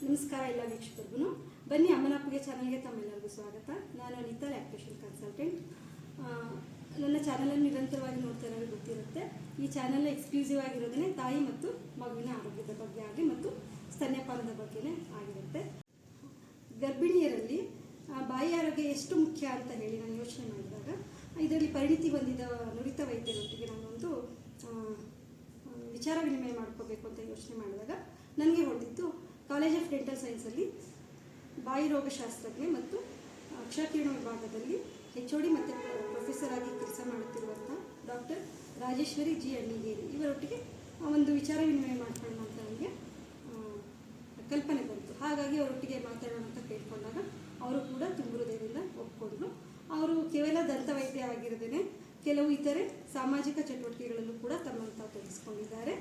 ನಮಸ್ಕಾರ ಎಲ್ಲ ವೀಕ್ಷಕರಿಗೂ. ಬನ್ನಿ ಅಮ್ಮನಪ್ಪಗೆ ಚಾನಲ್ಗೆ ತಮ್ಮೆಲ್ಲರಿಗೂ ಸ್ವಾಗತ. ನಾನು ಅನಿತಾ, ಲ್ಯಾಕ್ಟೇಷನ್ ಕನ್ಸಲ್ಟೆಂಟ್. ನನ್ನ ಚಾನಲನ್ನು ನಿರಂತರವಾಗಿ ನೋಡ್ತಾ ಇರೋದು ಗೊತ್ತಿರುತ್ತೆ. ಈ ಚಾನಲ್ ಎಕ್ಸ್ಕ್ಲೂಸಿವ್ ಆಗಿರೋದೇ ತಾಯಿ ಮತ್ತು ಮಗುವಿನ ಆರೋಗ್ಯದ ಬಗ್ಗೆ ಆಗಲಿ ಮತ್ತು ಸ್ತನ್ಯಪಾನದ ಬಗ್ಗೆನೇ ಆಗಿರುತ್ತೆ. ಗರ್ಭಿಣಿಯರಲ್ಲಿ ಬಾಯಿ ಆರೋಗ್ಯ ಎಷ್ಟು ಮುಖ್ಯ ಅಂತ ಹೇಳಿ ನಾನು ಯೋಚನೆ ಮಾಡಿದಾಗ ಇದರಲ್ಲಿ ಪರಿಣಿತಿ ಹೊಂದಿದ ನುರಿತ ವೈದ್ಯರೊಟ್ಟಿಗೆ ನಾನೊಂದು ವಿಚಾರ ವಿನಿಮಯ ಮಾಡ್ಕೋಬೇಕು ಅಂತ ಯೋಚನೆ ಮಾಡಿದಾಗ ನನಗೆ ಹೊಳೆದಿದ್ದು ಕಾಲೇಜ್ ಆಫ್ ಡೆಂಟಲ್ ಸೈನ್ಸಲ್ಲಿ ಬಾಯಿ ರೋಗಶಾಸ್ತ್ರಜ್ಞೆ ಮತ್ತು ಅಕ್ಷಕಿರಣ ವಿಭಾಗದಲ್ಲಿ HOD ಮತ್ತು ಪ್ರೊಫೆಸರ್ ಆಗಿ ಕೆಲಸ ಮಾಡುತ್ತಿರುವಂಥ ಡಾಕ್ಟರ್ ರಾಜೇಶ್ವರಿ ಜಿ ಅಣ್ಣಿಗೇರಿ ಇವರೊಟ್ಟಿಗೆ ಒಂದು ವಿಚಾರ ವಿನಿಮಯ ಮಾಡ್ಕೊಳ್ಳೋಣ ಅಂತ ನನಗೆ ಕಲ್ಪನೆ ಬಂತು. ಹಾಗಾಗಿ ಅವರೊಟ್ಟಿಗೆ ಮಾತಾಡೋಣ ಅಂತ ಕೇಳ್ಕೊಂಡಾಗ ಅವರು ಕೂಡ ತುಂಬ ಹೃದಯದಿಂದ ಒಪ್ಪಿಕೊಂಡ್ರು. ಅವರು ಕೇವಲ ದಂತವೈದ್ಯ ಆಗಿರದೇ ಕೆಲವು ಇತರೆ ಸಾಮಾಜಿಕ ಚಟುವಟಿಕೆಗಳಲ್ಲೂ ಕೂಡ ತಮ್ಮನ್ನು ತಾವು ತೊಡಗಿಸ್ಕೊಂಡಿದ್ದಾರೆ.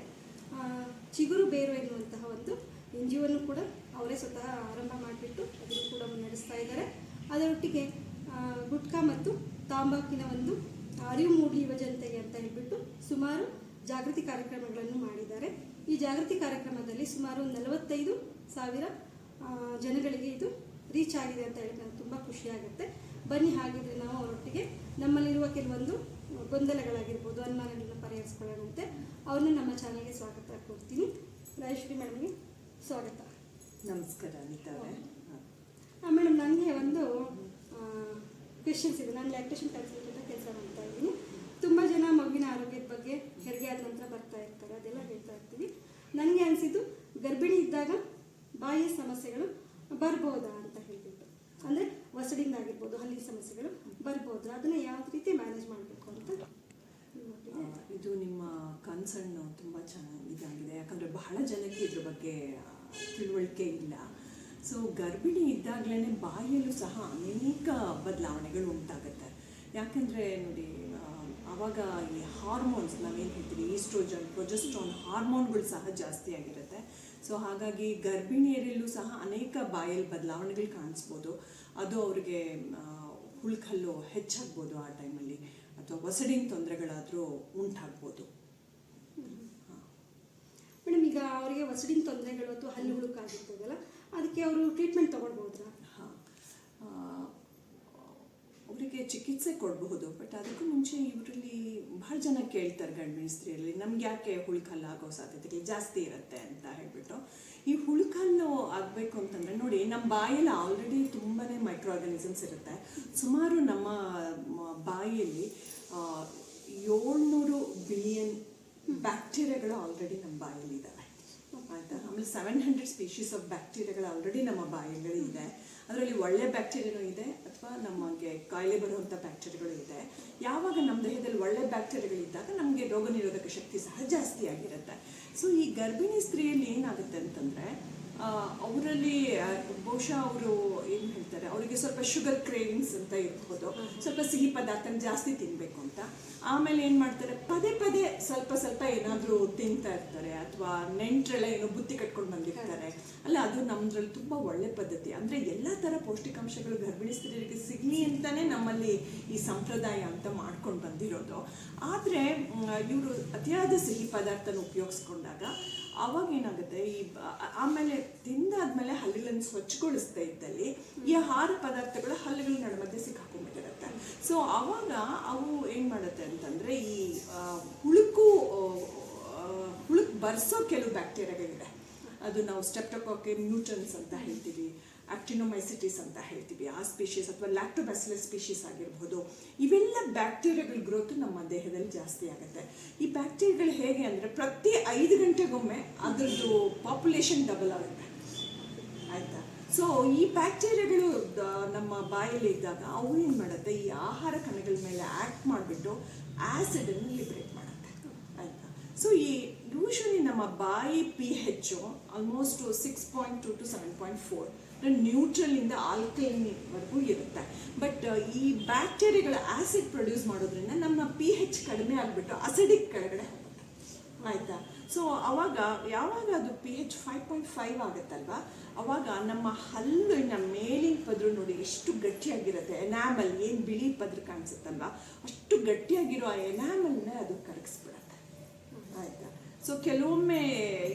ಚಿಗುರು ಬೇರು ಎನ್ನುವಂತಹ ಒಂದು NGO ಕೂಡ ಅವರೇ ಸ್ವತಃ ಆರಂಭ ಮಾಡಿಬಿಟ್ಟು ಅದನ್ನು ಕೂಡ ಮುನ್ನಡೆಸ್ತಾ ಇದ್ದಾರೆ. ಅದರೊಟ್ಟಿಗೆ ಗುಟ್ಕಾ ಮತ್ತು ತಾಂಬಾಕಿನ ಒಂದು ಅರಿವು ಮೂಡಿ ಯುವ ಜನತೆಗೆ ಅಂತ ಹೇಳಿಬಿಟ್ಟು ಸುಮಾರು ಜಾಗೃತಿ ಕಾರ್ಯಕ್ರಮಗಳನ್ನು ಮಾಡಿದ್ದಾರೆ. ಈ ಜಾಗೃತಿ ಕಾರ್ಯಕ್ರಮದಲ್ಲಿ ಸುಮಾರು 45,000 ಜನಗಳಿಗೆ ಇದು ರೀಚ್ ಆಗಿದೆ ಅಂತ ಹೇಳಿ ನನಗೆ ತುಂಬ ಖುಷಿಯಾಗುತ್ತೆ. ಬನ್ನಿ, ಹಾಗಿದ್ರೆ ನಾವು ಅವರೊಟ್ಟಿಗೆ ನಮ್ಮಲ್ಲಿರುವ ಕೆಲವೊಂದು ಗೊಂದಲಗಳಾಗಿರ್ಬೋದು, ಅನುಮಾನಗಳನ್ನ ಪರಿಹರಿಸ್ಕೊಳ್ಳೋಣಂತೆ. ಅವ್ರನ್ನ ನಮ್ಮ ಚಾನಲ್ಗೆ ಸ್ವಾಗತ ಕೊಡ್ತೀನಿ. ರಾಜೇಶ್ವರಿ ಮೇಡಮ್ಗೆ ಸ್ವಾಗತ. ನಮಸ್ಕಾರ ಅನಿತಾ ಅವರೇ. ಮೇಡಮ್, ನನಗೆ ಒಂದು ಕ್ವೆಶನ್ಸ್ ಇದೆ. ನಾನು ಲ್ಯಾಕ್ಟೇಷನ್ ಕನ್ಸಲ್ಟೆಂಟ್ ಕೆಲಸ ಮಾಡ್ತಾ ಇದ್ದೀನಿ. ತುಂಬ ಜನ ಮಗುವಿನ ಆರೋಗ್ಯದ ಬಗ್ಗೆ ಹೆರಿಗೆ ಆದ ನಂತರ ಬರ್ತಾ ಇರ್ತಾರೆ, ಅದೆಲ್ಲ ಹೇಳ್ತಾ ಇರ್ತೀವಿ. ನನಗೆ ಅನಿಸಿದ್ದು ಗರ್ಭಿಣಿ ಇದ್ದಾಗ ಬಾಯಿಯ ಸಮಸ್ಯೆಗಳು ಬರ್ಬೋದಾ ಅಂತ ಹೇಳಿಬಿಟ್ಟು, ಅಂದರೆ ವಸಡಿಂದ ಆಗಿರ್ಬೋದು, ಹಲ್ಲಿನ ಸಮಸ್ಯೆಗಳು ಬರ್ಬೋದು, ಅದನ್ನು ಯಾವ ರೀತಿ ಮ್ಯಾನೇಜ್ ಮಾಡಬೇಕು ಅಂತ. ಇದು ನಿಮ್ಮ ಕನ್ಸರ್ನ್ ತುಂಬ ಚೆನ್ನಾಗಿ ಇದಾಗಿದೆ. ಯಾಕಂದರೆ ಬಹಳ ಜನಕ್ಕೆ ಇದ್ರ ಬಗ್ಗೆ ತಿಳುವಳಿಕೆ ಇಲ್ಲ. ಸೊ ಗರ್ಭಿಣಿ ಇದ್ದಾಗಲೇ ಬಾಯಿಯಲ್ಲೂ ಸಹ ಅನೇಕ ಬದಲಾವಣೆಗಳು ಉಂಟಾಗುತ್ತೆ. ಯಾಕೆಂದರೆ ನೋಡಿ, ಆವಾಗ ಈ ಹಾರ್ಮೋನ್ಸ್ ನಾವೇನು ಹೇಳ್ತೀವಿ, ಈಸ್ಟ್ರೋಜನ್, ಪ್ರೊಜೆಸ್ಟ್ರಾನ್ ಹಾರ್ಮೋನ್ಗಳು ಸಹ ಜಾಸ್ತಿ ಆಗಿರುತ್ತೆ. ಸೊ ಹಾಗಾಗಿ ಗರ್ಭಿಣಿಯರಲ್ಲೂ ಸಹ ಅನೇಕ ಬಾಯಲ್ಲಿ ಬದಲಾವಣೆಗಳು ಕಾಣಿಸ್ಬೋದು. ಅದು ಅವ್ರಿಗೆ ಹುಳ್ಕಲ್ಲು ಹೆಚ್ಚಾಗ್ಬೋದು ಆ ಟೈಮಲ್ಲಿ, ಅಥವಾ ವಸಡಿನ ತೊಂದರೆಗಳಾದರೂ ಉಂಟಾಗ್ಬೋದು. ಮೇಡಮ್, ಈಗ ಅವರಿಗೆ ವಸಡಿನ ತೊಂದರೆಗಳು ಅಥವಾ ಹಲ್ಲು ಹುಳುಕಾಗಿರ್ತದಲ್ಲ, ಅದಕ್ಕೆ ಅವರು ಟ್ರೀಟ್ಮೆಂಟ್ ತೊಗೊಳ್ಬೋದ್ರಾ? ಹಾಂ, ಅವರಿಗೆ ಚಿಕಿತ್ಸೆ ಕೊಡಬಹುದು. ಬಟ್ ಅದಕ್ಕೂ ಮುಂಚೆ ಇವರಲ್ಲಿ ಬಹಳ ಜನ ಕೇಳ್ತಾರೆ ಗರ್ಭಿಣಿ ಸ್ತ್ರೀಯರಲ್ಲಿ, ನಮ್ಗೆ ಯಾಕೆ ಹುಳುಕಲ್ಲಾಗೋ ಸಾಧ್ಯತೆಗಳು ಜಾಸ್ತಿ ಇರುತ್ತೆ ಅಂತ ಹೇಳ್ಬಿಟ್ಟು. ಈ ಹುಳುಕಲ್ಲು ಆಗಬೇಕು ಅಂತಂದರೆ ನೋಡಿ, ನಮ್ಮ ಬಾಯಲ್ಲಿ ಆಲ್ರೆಡಿ ತುಂಬಾ ಮೈಕ್ರೋ ಆರ್ಗಾನಿಸಮ್ಸ್ ಇರುತ್ತೆ. ಸುಮಾರು ನಮ್ಮ ಬಾಯಿಯಲ್ಲಿ 700 ಬಿಲಿಯನ್ ಬ್ಯಾಕ್ಟೀರಿಯಾಗಳು ಆಲ್ರೆಡಿ ನಮ್ಮ ಬಾಯಲ್ಲಿ ಇದ್ದಾವೆ, ಆಯಿತಾ. ಆಮೇಲೆ 700 ಸ್ಪೀಶೀಸ್ ಆಫ್ ಬ್ಯಾಕ್ಟೀರಿಯಾಗಳು ಆಲ್ರೆಡಿ ನಮ್ಮ ಬಾಯಲ್ಲಿ ಇದೆ. ಅದರಲ್ಲಿ ಒಳ್ಳೆ ಬ್ಯಾಕ್ಟೀರಿಯಾನೂ ಇದೆ, ಅಥವಾ ನಮಗೆ ಕಾಯಿಲೆ ಬರುವಂಥ ಬ್ಯಾಕ್ಟೀರಿಯಾಗಳು ಇದೆ. ಯಾವಾಗ ನಮ್ಮ ದೇಹದಲ್ಲಿ ಒಳ್ಳೆ ಬ್ಯಾಕ್ಟೀರಿಯಾಗಳಿದ್ದಾಗ ನಮಗೆ ರೋಗ ನಿರೋಧಕ ಶಕ್ತಿ ಸಹ ಜಾಸ್ತಿ ಆಗಿರುತ್ತೆ. ಸೊ ಈ ಗರ್ಭಿಣಿ ಸ್ತ್ರೀಯಲ್ಲಿ ಏನಾಗುತ್ತೆ ಅಂತಂದರೆ, ಅವರಲ್ಲಿ ಬಹುಶಃ ಅವರು ಏನು ಹೇಳ್ತಾರೆ, ಅವರಿಗೆ ಸ್ವಲ್ಪ ಶುಗರ್ ಕ್ರೇವಿಂಗ್ಸ್ ಅಂತ ಇರ್ಬೋದು, ಸ್ವಲ್ಪ ಸಿಹಿ ಪದಾರ್ಥ ಜಾಸ್ತಿ ತಿನ್ನಬೇಕು ಅಂತ. ಆಮೇಲೆ ಏನು ಮಾಡ್ತಾರೆ, ಪದೇ ಪದೇ ಸ್ವಲ್ಪ ಏನಾದರೂ ತಿಂತಾ ಇರ್ತಾರೆ, ಅಥವಾ ನೆಂಟರೆಲ್ಲ ಏನೋ ಬುತ್ತಿ ಕಟ್ಕೊಂಡು ಬಂದಿರ್ತಾರೆ ಅಲ್ಲ. ಅದು ನಮ್ಮದ್ರಲ್ಲಿ ತುಂಬ ಒಳ್ಳೆ ಪದ್ಧತಿ. ಅಂದರೆ ಎಲ್ಲ ಥರ ಪೌಷ್ಟಿಕಾಂಶಗಳು ಗರ್ಭಿಣಿ ಸ್ತ್ರೀಯರಿಗೆ ಸಿಗಲಿ ಅಂತಲೇ ನಮ್ಮಲ್ಲಿ ಈ ಸಂಪ್ರದಾಯ ಅಂತ ಮಾಡ್ಕೊಂಡು ಬಂದಿರೋದು. ಆದರೆ ಇವರು ಅತಿಯಾದ ಸಿಹಿ ಪದಾರ್ಥನ ಉಪಯೋಗಿಸ್ಕೊಂಡಾಗ ಅವಾಗ ಏನಾಗುತ್ತೆ, ಆಮೇಲೆ ತಿಂದಾದ್ಮೇಲೆ ಹಲ್ಲುಗಳನ್ನು ಸ್ವಚ್ಛಗೊಳಿಸ್ತಾ ಇದ್ದಲ್ಲಿ ಈ ಆಹಾರ ಪದಾರ್ಥಗಳು ಹಲ್ಲುಗಳ ನಡುಮಧ್ಯೆ ಸಿಕ್ಕಾಕೊಂಡ್ಬಿಟ್ಟಿರುತ್ತೆ. ಸೊ ಅವಾಗ ಅವು ಏನು ಮಾಡುತ್ತೆ ಅಂತಂದರೆ, ಈ ಹುಳುಕು ಬರ್ಸೋ ಕೆಲವು ಬ್ಯಾಕ್ಟೀರಿಯಾಗಳಿದೆ. ಅದು ನಾವು ಸ್ಟೆಪ್ಟೋಕಾಕೈ ಮ್ಯೂಟನ್ಸ್ ಅಂತ ಹೇಳ್ತೀವಿ, ಆಕ್ಟಿನೋಮೈಸಿಟಿಸ್ ಅಂತ ಹೇಳ್ತೀವಿ, ಆ ಸ್ಪೀಶೀಸ್, ಅಥವಾ ಲ್ಯಾಕ್ಟೋಬ್ಯಾಸಿಲಸ್ ಸ್ಪೀಶೀಸ್ ಆಗಿರ್ಬೋದು. ಇವೆಲ್ಲ ಬ್ಯಾಕ್ಟೀರಿಯಾಗಳ ಗ್ರೋತ್ ನಮ್ಮ ದೇಹದಲ್ಲಿ ಜಾಸ್ತಿ ಆಗುತ್ತೆ. ಈ ಬ್ಯಾಕ್ಟೀರಿಯಾಗಳು ಹೇಗೆ ಅಂದರೆ, ಪ್ರತಿ 5 ಗಂಟೆಗೊಮ್ಮೆ ಅದರದ್ದು ಪಾಪ್ಯುಲೇಷನ್ ಡಬಲ್ ಆಗುತ್ತೆ, ಆಯಿತಾ. ಸೊ ಈ ಬ್ಯಾಕ್ಟೀರಿಯಾಗಳು ನಮ್ಮ ಬಾಯಲ್ಲಿ ಇದ್ದಾಗ ಅವು ಏನು ಮಾಡುತ್ತೆ, ಈ ಆಹಾರ ಕಣಗಳ ಮೇಲೆ ಆ್ಯಕ್ಟ್ ಮಾಡಿಬಿಟ್ಟು ಆ್ಯಸಿಡನ್ನು ಲಿಬ್ರೇಟ್ ಮಾಡುತ್ತೆ, ಆಯಿತಾ. ಸೊ ಈ ಯೂಶ್ವಲಿ ನಮ್ಮ ಬಾಯಿ pH ಆಲ್ಮೋಸ್ಟ್ 6.2 to 7.4 ನ್ಯೂಟ್ರಲಿಂದ ಆಲ್ಕಲೈನ್ವರೆಗೂ ಇರುತ್ತೆ. ಬಟ್ ಈ ಬ್ಯಾಕ್ಟೀರಿಯಾಗಳ ಆ್ಯಸಿಡ್ ಪ್ರೊಡ್ಯೂಸ್ ಮಾಡೋದ್ರಿಂದ ನಮ್ಮ pH ಕಡಿಮೆ ಆಗಿಬಿಟ್ಟು ಅಸಿಡಿಕ್ ಕೆಳಗಡೆ ಹೋಗುತ್ತೆ, ಆಯಿತಾ. ಸೊ ಯಾವಾಗ ಅದು pH 5.5 ಆಗುತ್ತಲ್ವ, ಅವಾಗ ನಮ್ಮ ಹಲ್ಲಿನ ಮೇಲಿನ ಪದರು ನೋಡಿ ಎಷ್ಟು ಗಟ್ಟಿಯಾಗಿರುತ್ತೆ. ಎನಾಮಲ್ ಏನು ಬಿಳಿ ಪದ್ರ ಕಾಣಿಸುತ್ತಲ್ವ, ಅಷ್ಟು ಗಟ್ಟಿಯಾಗಿರೋ ಆ ಎನಾಮಲ್ನ ಅದು ಕರಗಿಸ್ಬಿಡುತ್ತೆ, ಆಯಿತಾ. ಸೊ ಕೆಲವೊಮ್ಮೆ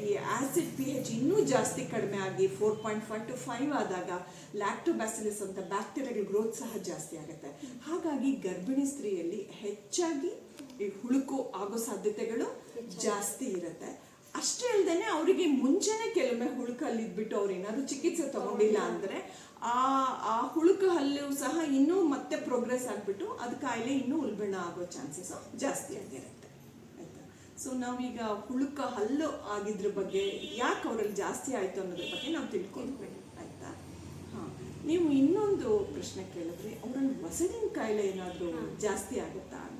ಈ ಆಸಿಡ್ pH ಇನ್ನೂ ಜಾಸ್ತಿ ಕಡಿಮೆ ಆಗಿ 4.5 to 5 ಆದಾಗ ಲ್ಯಾಕ್ಟೋಬ್ಯಾಸಿಲಸ್ ಅಂತ ಬ್ಯಾಕ್ಟೀರಿಯಾಗಳ ಗ್ರೋತ್ ಸಹ ಜಾಸ್ತಿ ಆಗುತ್ತೆ. ಹಾಗಾಗಿ ಗರ್ಭಿಣಿ ಸ್ತ್ರೀಯಲ್ಲಿ ಹೆಚ್ಚಾಗಿ ಈ ಹುಳುಕು ಆಗೋ ಸಾಧ್ಯತೆಗಳು ಜಾಸ್ತಿ ಇರುತ್ತೆ. ಅಷ್ಟೇ ಅಲ್ಲದೆ ಅವರಿಗೆ ಮುಂಚೆನೆ ಕೆಲವೊಮ್ಮೆ ಹುಳುಕಲ್ಲಿ ಇದ್ಬಿಟ್ಟು ಅವ್ರು ಏನಾದ್ರು ಚಿಕಿತ್ಸೆ ತಗೊಂಡಿಲ್ಲ ಅಂದರೆ ಆ ಹುಳುಕು ಹಲ್ಲು ಸಹ ಇನ್ನೂ ಮತ್ತೆ ಪ್ರೋಗ್ರೆಸ್ ಆಗಿಬಿಟ್ಟು ಅದು ಕಾಯಿಲೆ ಇನ್ನೂ ಉಲ್ಬಣ ಆಗೋ ಚಾನ್ಸಸ್ ಜಾಸ್ತಿ ಆಗಿರುತ್ತೆ. ಆಯಿತಾ? ಸೊ ನಾವೀಗ ಹುಳುಕ ಹಲ್ಲು ಆಗಿದ್ರ ಬಗ್ಗೆ ಯಾಕೆ ಅವರಲ್ಲಿ ಜಾಸ್ತಿ ಆಯಿತು ಅನ್ನೋದ್ರ ಬಗ್ಗೆ ನಾವು ತಿಳ್ಕೊಳ್ಬೇಕು. ಆಯಿತಾ? ಹಾಂ, ನೀವು ಇನ್ನೊಂದು ಪ್ರಶ್ನೆ ಕೇಳಿದ್ರಿ, ಅವರಲ್ಲಿ ವಸಡಿನ ಕಾಯಿಲೆ ಏನಾದರೂ ಜಾಸ್ತಿ ಆಗುತ್ತಾ ಅಂತ.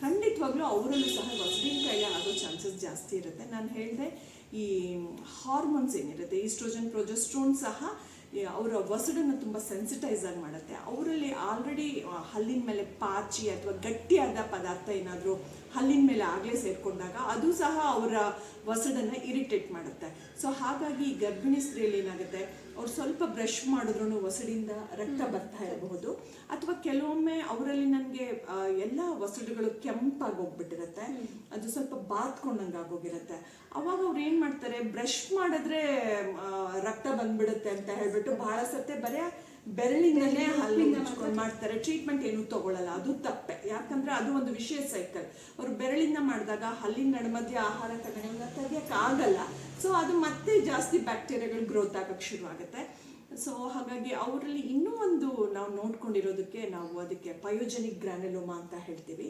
ಖಂಡಿತವಾಗ್ಲೂ ಅವರಲ್ಲೂ ಸಹ ವಸಡಿನ ಕಾಯಿಲೆ ಆಗೋ ಚಾನ್ಸಸ್ ಜಾಸ್ತಿ ಇರುತ್ತೆ. ನಾನು ಹೇಳಿದೆ, ಈ ಹಾರ್ಮೋನ್ಸ್ ಏನಿರುತ್ತೆ ಈಸ್ಟ್ರೋಜನ್ ಪ್ರೊಜೆಸ್ಟ್ರೋನ್ ಸಹ ಅವರ ವಸಡನ್ನು ತುಂಬ ಸೆನ್ಸಿಟೈಸ್ ಆಗಿ ಮಾಡುತ್ತೆ. ಅವರಲ್ಲಿ ಆಲ್ರೆಡಿ ಹಲ್ಲಿನ ಮೇಲೆ ಪಾಚಿ ಅಥವಾ ಗಟ್ಟಿಯಾದ ಪದಾರ್ಥ ಏನಾದರೂ ಹಲ್ಲಿನ ಮೇಲೆ ಆಗಲೇ ಸೇರಿಕೊಂಡಾಗ ಅದು ಸಹ ಅವರ ವಸಡನ್ನು ಇರಿಟೇಟ್ ಮಾಡುತ್ತೆ. ಸೊ ಹಾಗಾಗಿ ಗರ್ಭಿಣಿ ಸ್ತ್ರೀಯಲ್ಲಿ ಏನಾಗುತ್ತೆ, ಅವ್ರು ಸ್ವಲ್ಪ ಬ್ರಷ್ ಮಾಡಿದ್ರೂ ವಸಡಿಂದ ರಕ್ತ ಬರ್ತಾ ಇರಬಹುದು. ಅಥವಾ ಕೆಲವೊಮ್ಮೆ ಅವರಲ್ಲಿ ನನಗೆ ಎಲ್ಲ ವಸಡುಗಳು ಕೆಂಪಾಗಿ ಹೋಗ್ಬಿಟ್ಟಿರುತ್ತೆ, ಅದು ಸ್ವಲ್ಪ ಬಾತ್ಕೊಂಡಂಗೆ ಆಗೋಗಿರುತ್ತೆ. ಅವಾಗ ಅವ್ರು ಏನು ಮಾಡ್ತಾರೆ, ಬ್ರಷ್ ಮಾಡಿದ್ರೆ ರಕ್ತ ಬಂದ್ಬಿಡುತ್ತೆ ಅಂತ ಹೇಳ್ಬಿಟ್ಟು ಬಹಳ ಸತ್ತೆ ಬರೀ ಬೆರಳಿಂದಲೇ ಹಲ್ಲು ಮುಚ್ಕೊಂಡು ಮಾಡ್ತಾರೆ. ಟ್ರೀಟ್ಮೆಂಟ್ ಏನೂ ತಗೊಳ್ಳಲ್ಲ. ಅದು ತಪ್ಪೆ. ಯಾಕಂದ್ರೆ ಅದು ಒಂದು ವಿಷಯ ಸೈಕಲ್. ಅವರು ಬೆರಳಿಂದ ಮಾಡಿದಾಗ ಹಲ್ಲಿನ ನಡುಮಧ್ಯೆ ಆಹಾರ ತಗೊಂಡು ತೆಗಿಯೋಕ್ಕಾಗಲ್ಲ. ಸೊ ಅದು ಮತ್ತೆ ಜಾಸ್ತಿ ಬ್ಯಾಕ್ಟೀರಿಯಾಗಳು ಗ್ರೋತ್ ಆಗಕ್ಕೆ ಶುರು ಆಗುತ್ತೆ. ಸೊ ಹಾಗಾಗಿ ಅವರಲ್ಲಿ ಇನ್ನೂ ಒಂದು ನಾವು ನೋಡ್ಕೊಂಡಿರೋದಕ್ಕೆ ನಾವು ಅದಕ್ಕೆ ಪಯೋಜೆನಿಕ್ ಗ್ರಾನ್ಯುಲೋಮಾ ಅಂತ ಹೇಳ್ತೀವಿ.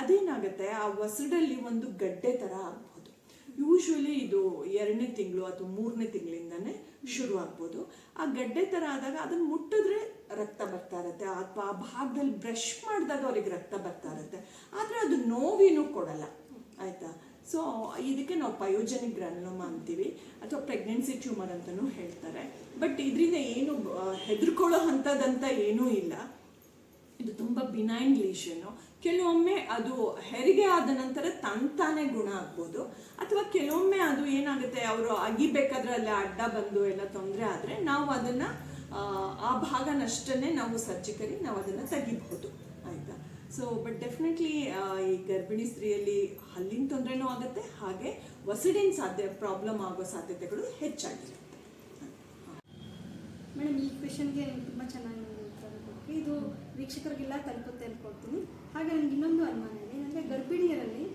ಅದೇನಾಗುತ್ತೆ, ಆ ವಸಡಲ್ಲಿ ಒಂದು ಗಡ್ಡೆ ಥರ ಆಗ್ಬೋದು. ಯೂಶ್ವಲಿ ಇದು 2ನೇ ತಿಂಗಳು ಅಥವಾ 3ನೇ ತಿಂಗಳಿಂದನೇ ಶುರು ಆಗ್ಬೋದು. ಆ ಗಡ್ಡೆ ಥರ ಆದಾಗ ಅದನ್ನು ಮುಟ್ಟಿದ್ರೆ ರಕ್ತ ಬರ್ತಾ ಇರುತ್ತೆ, ಅಥವಾ ಆ ಭಾಗದಲ್ಲಿ ಬ್ರಷ್ ಮಾಡಿದಾಗ ಅವ್ರಿಗೆ ರಕ್ತ ಬರ್ತಾ ಇರುತ್ತೆ. ಆದರೆ ಅದು ನೋವೇನೂ ಕೊಡಲ್ಲ. ಆಯಿತಾ? ಸೊ ಇದಕ್ಕೆ ನಾವು ಪಯೋಜೆನಿಕ್ ಗ್ರಾನ್ಯುಲೋಮಾ ಅಂತೀವಿ, ಅಥವಾ ಪ್ರೆಗ್ನೆನ್ಸಿ ಟ್ಯೂಮರ್ ಅಂತಲೂ ಹೇಳ್ತಾರೆ. ಬಟ್ ಇದರಿಂದ ಏನು ಹೆದರ್ಕೊಳ್ಳೋ ಅಂಥದ್ದಂತ ಏನೂ ಇಲ್ಲ. ಇದು ತುಂಬ ಬಿನೈನ್ ಲೀಷನು. ಕೆಲವೊಮ್ಮೆ ಅದು ಹೆರಿಗೆ ಆದ ನಂತರ ತಾನೇ ಗುಣ ಆಗ್ಬೋದು, ಅಥವಾ ಕೆಲವೊಮ್ಮೆ ಅದು ಏನಾಗುತ್ತೆ, ಅವರು ಅಗಿಬೇಕಾದ್ರೆ ಅಲ್ಲಿ ಅಡ್ಡ ಬಂದು ಎಲ್ಲ ತೊಂದರೆ ಆದರೆ ನಾವು ಅದನ್ನು ಆ ಭಾಗನಷ್ಟನ್ನೇ ನಾವು ಸರ್ಜಿಕಲಿ ನಾವು ಅದನ್ನು ತೆಗಿಬಹುದು. ಆಯಿತಾ? ಸೊ ಬಟ್ ಡೆಫಿನೆಟ್ಲಿ ಈ ಗರ್ಭಿಣಿ ಸ್ತ್ರೀಯಲ್ಲಿ ಹಲ್ಲಿನ ತೊಂದರೆನೂ ಆಗುತ್ತೆ, ಹಾಗೆ ವಸಡಿನ ಪ್ರಾಬ್ಲಮ್ ಆಗೋ ಸಾಧ್ಯತೆಗಳು ಹೆಚ್ಚಾಗಿರುತ್ತೆ. ಮೇಡಮ್, ಈ ಕ್ವೆಶನ್ಗೆ ತುಂಬ ಚೆನ್ನಾಗಿ ಉತ್ತರ ಕೊಟ್ಟರೆ ಇದು ವೀಕ್ಷಕರಿಗೆಲ್ಲ ತಲುಪುತ್ತೆ ಅಂದ್ಕೊಳ್ತೀನಿ. ಹಾಗೆ ನನಗೆ ಇನ್ನೊಂದು ಅನುಮಾನ ಇದೆ. ಅಂದರೆ ಗರ್ಭಿಣಿಯರಲ್ಲಿ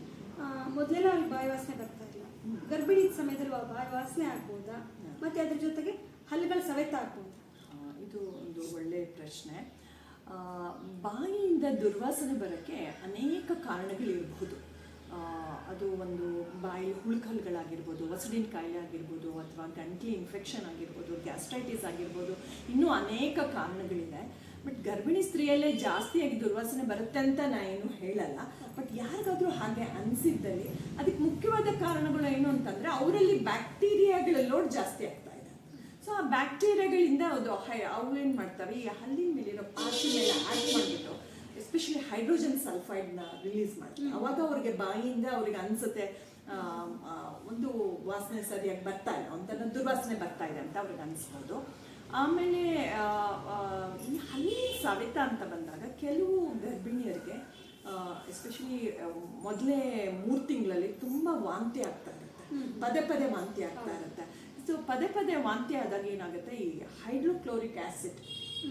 ಮೊದಲೆಲ್ಲ ಅವ್ರಿಗೆ ಬಾಯಿ ವಾಸನೆ ಬರ್ತಾ ಇಲ್ಲ, ಗರ್ಭಿಣಿ ಸಮಯದಲ್ಲಿ ಬಾಯಿ ವಾಸನೆ ಆಗ್ಬೋದಾ, ಮತ್ತು ಅದ್ರ ಜೊತೆಗೆ ಹಲ್ಲುಗಳ ಸವೆತ ಆಗ್ಬೋದಾ? ಇದು ಒಂದು ಒಳ್ಳೆಯ ಪ್ರಶ್ನೆ. ಬಾಯಿಯಿಂದ ದುರ್ವಾಸನೆ ಬರೋಕ್ಕೆ ಅನೇಕ ಕಾರಣಗಳಿರಬಹುದು. ಅದು ಒಂದು ಬಾಯಿ ಹುಳುಕಲ್ಗಳಾಗಿರ್ಬೋದು, ವಸಡಿನ ಕಾಯಿಲೆ ಆಗಿರ್ಬೋದು, ಅಥವಾ ಗಂಟ್ಲು ಇನ್ಫೆಕ್ಷನ್ ಆಗಿರ್ಬೋದು, ಗ್ಯಾಸ್ಟ್ರೈಟಿಸ್ ಆಗಿರ್ಬೋದು, ಇನ್ನೂ ಅನೇಕ ಕಾರಣಗಳಿದೆ. ಬಟ್ ಗರ್ಭಿಣಿ ಸ್ತ್ರೀಯಲ್ಲೇ ಜಾಸ್ತಿಯಾಗಿ ದುರ್ವಾಸನೆ ಬರುತ್ತೆ ಅಂತ ನಾನು ಹೇಳಲ್ಲ. ಬಟ್ ಯಾರಿಗಾದರೂ ಹಾಗೆ ಅನಿಸಿದ್ದಲ್ಲಿ ಅದಕ್ಕೆ ಮುಖ್ಯವಾದ ಕಾರಣಗಳು ಏನು ಅಂತಂದರೆ ಅವರಲ್ಲಿ ಬ್ಯಾಕ್ಟೀರಿಯಾಗಳ ಲೋಡ್ ಜಾಸ್ತಿ ಆಗ್ತಾ ಇದೆ. ಸೊ ಆ ಬ್ಯಾಕ್ಟೀರಿಯಾಗಳಿಂದ ಅವು ಏನು ಮಾಡ್ತವೆ, ಈ ಹಲ್ಲಿನ ಮೇಲಿರೋ ಪಾಚಿ ಮೇಲೆ ಆ್ಯಡ್ ಮಾಡಿಬಿಟ್ಟು ಎಸ್ಪೆಷಲಿ ಹೈಡ್ರೋಜನ್ ಸಲ್ಫೈಡ್ನ ರಿಲೀಸ್ ಮಾಡ್ತಾರೆ. ಅವಾಗ ಅವ್ರಿಗೆ ಬಾಯಿಯಿಂದ ಅವ್ರಿಗೆ ಅನಿಸುತ್ತೆ ಒಂದು ವಾಸನೆ ಸರಿಯಾಗಿ ಬರ್ತಾ ಇಲ್ಲ, ಒಂಥರ ದುರ್ವಾಸನೆ ಬರ್ತಾ ಇದೆ ಅಂತ ಅವ್ರಿಗೆ ಅನಿಸ್ಬೋದು. ಆಮೇಲೆ ಈ ಹಲ್ಲಿನ ಸವೆತ ಅಂತ ಬಂದಾಗ ಕೆಲವು ಗರ್ಭಿಣಿಯರಿಗೆ ಎಸ್ಪೆಷಲಿ ಮೊದಲೇ 3 ತಿಂಗಳಲ್ಲಿ ತುಂಬ ವಾಂತಿ ಆಗ್ತಾ ಇರುತ್ತೆ, ಪದೇ ವಾಂತಿ ಆಗ್ತಾ ಇರುತ್ತೆ. ಸೊ ಪದೇ ವಾಂತಿ ಆದಾಗ ಏನಾಗುತ್ತೆ, ಈ ಹೈಡ್ರೋಕ್ಲೋರಿಕ್ ಆ್ಯಸಿಡ್,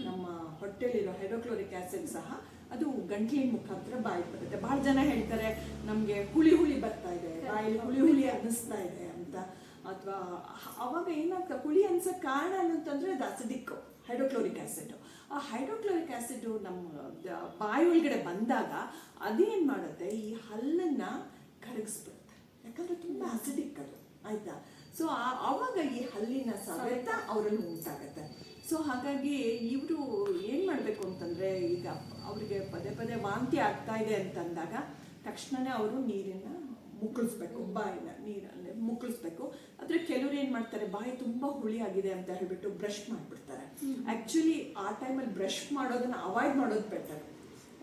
ನಮ್ಮ ಹೊಟ್ಟೆಲಿರೋ ಹೈಡ್ರೋಕ್ಲೋರಿಕ್ ಆ್ಯಸಿಡ್ ಸಹ ಅದು ಗಂಟ್ಲಿನ ಮುಖಾಂತರ ಬಾಯಿಗೆ ಬರುತ್ತೆ. ಭಾಳ ಜನ ಹೇಳ್ತಾರೆ ನಮಗೆ ಹುಳಿ ಬರ್ತಾ ಇದೆ, ಬಾಯಲ್ಲಿ ಹುಳಿ ಅನ್ನಿಸ್ತಾ ಇದೆ ಅಂತ. ಅಥವಾ ಅವಾಗ ಏನಾಗ್ತದೆ, ಹುಳಿ ಅನ್ಸೋಕ್ಕೆ ಕಾರಣ ಏನಂತಂದರೆ ಅದು ಅಸಿಡಿಕ್ ಹೈಡ್ರೋಕ್ಲೋರಿಕ್ ಆ್ಯಸಿಡ್. ಆ ಹೈಡ್ರೋಕ್ಲೋರಿಕ್ ಆ್ಯಸಿಡ್ ನಮ್ಮ ಬಾಯಿ ಒಳಗಡೆ ಬಂದಾಗ ಅದೇನು ಮಾಡುತ್ತೆ, ಈ ಹಲ್ಲನ್ನು ಕರಗಿಸ್ಬಿಡುತ್ತೆ. ಯಾಕಂದರೆ ತುಂಬ ಅಸಿಡಿಕ್ ಅದು. ಆಯಿತಾ? ಸೊ ಆವಾಗ ಈ ಹಲ್ಲಿನ ಸವೆತ ಅವರಲ್ಲಿ ಉಂಟಾಗುತ್ತೆ. ಸೊ ಹಾಗಾಗಿ ಇವರು ಏನು ಮಾಡಬೇಕು ಅಂತಂದರೆ, ಈಗ ಅವರಿಗೆ ಪದೇ ವಾಂತಿ ಆಗ್ತಾ ಇದೆ ಅಂತಂದಾಗ ತಕ್ಷಣವೇ ಅವರು ನೀರನ್ನು ಮುಕ್ಕಳಿಸ್ಬೇಕು, ಬಾಯಿನ ನೀರಲ್ಲಿ ಮುಕ್ಕಳಿಸ್ಬೇಕು. ಆದರೆ ಕೆಲವರು ಏನು ಮಾಡ್ತಾರೆ, ಬಾಯಿ ತುಂಬ ಹುಳಿ ಆಗಿದೆ ಅಂತ ಹೇಳ್ಬಿಟ್ಟು ಬ್ರಷ್ ಮಾಡಿಬಿಡ್ತಾರೆ. ಆ್ಯಕ್ಚುಲಿ ಆ ಟೈಮಲ್ಲಿ ಬ್ರಷ್ ಮಾಡೋದನ್ನು ಅವಾಯ್ಡ್ ಮಾಡೋದು ಬೆಟರ್.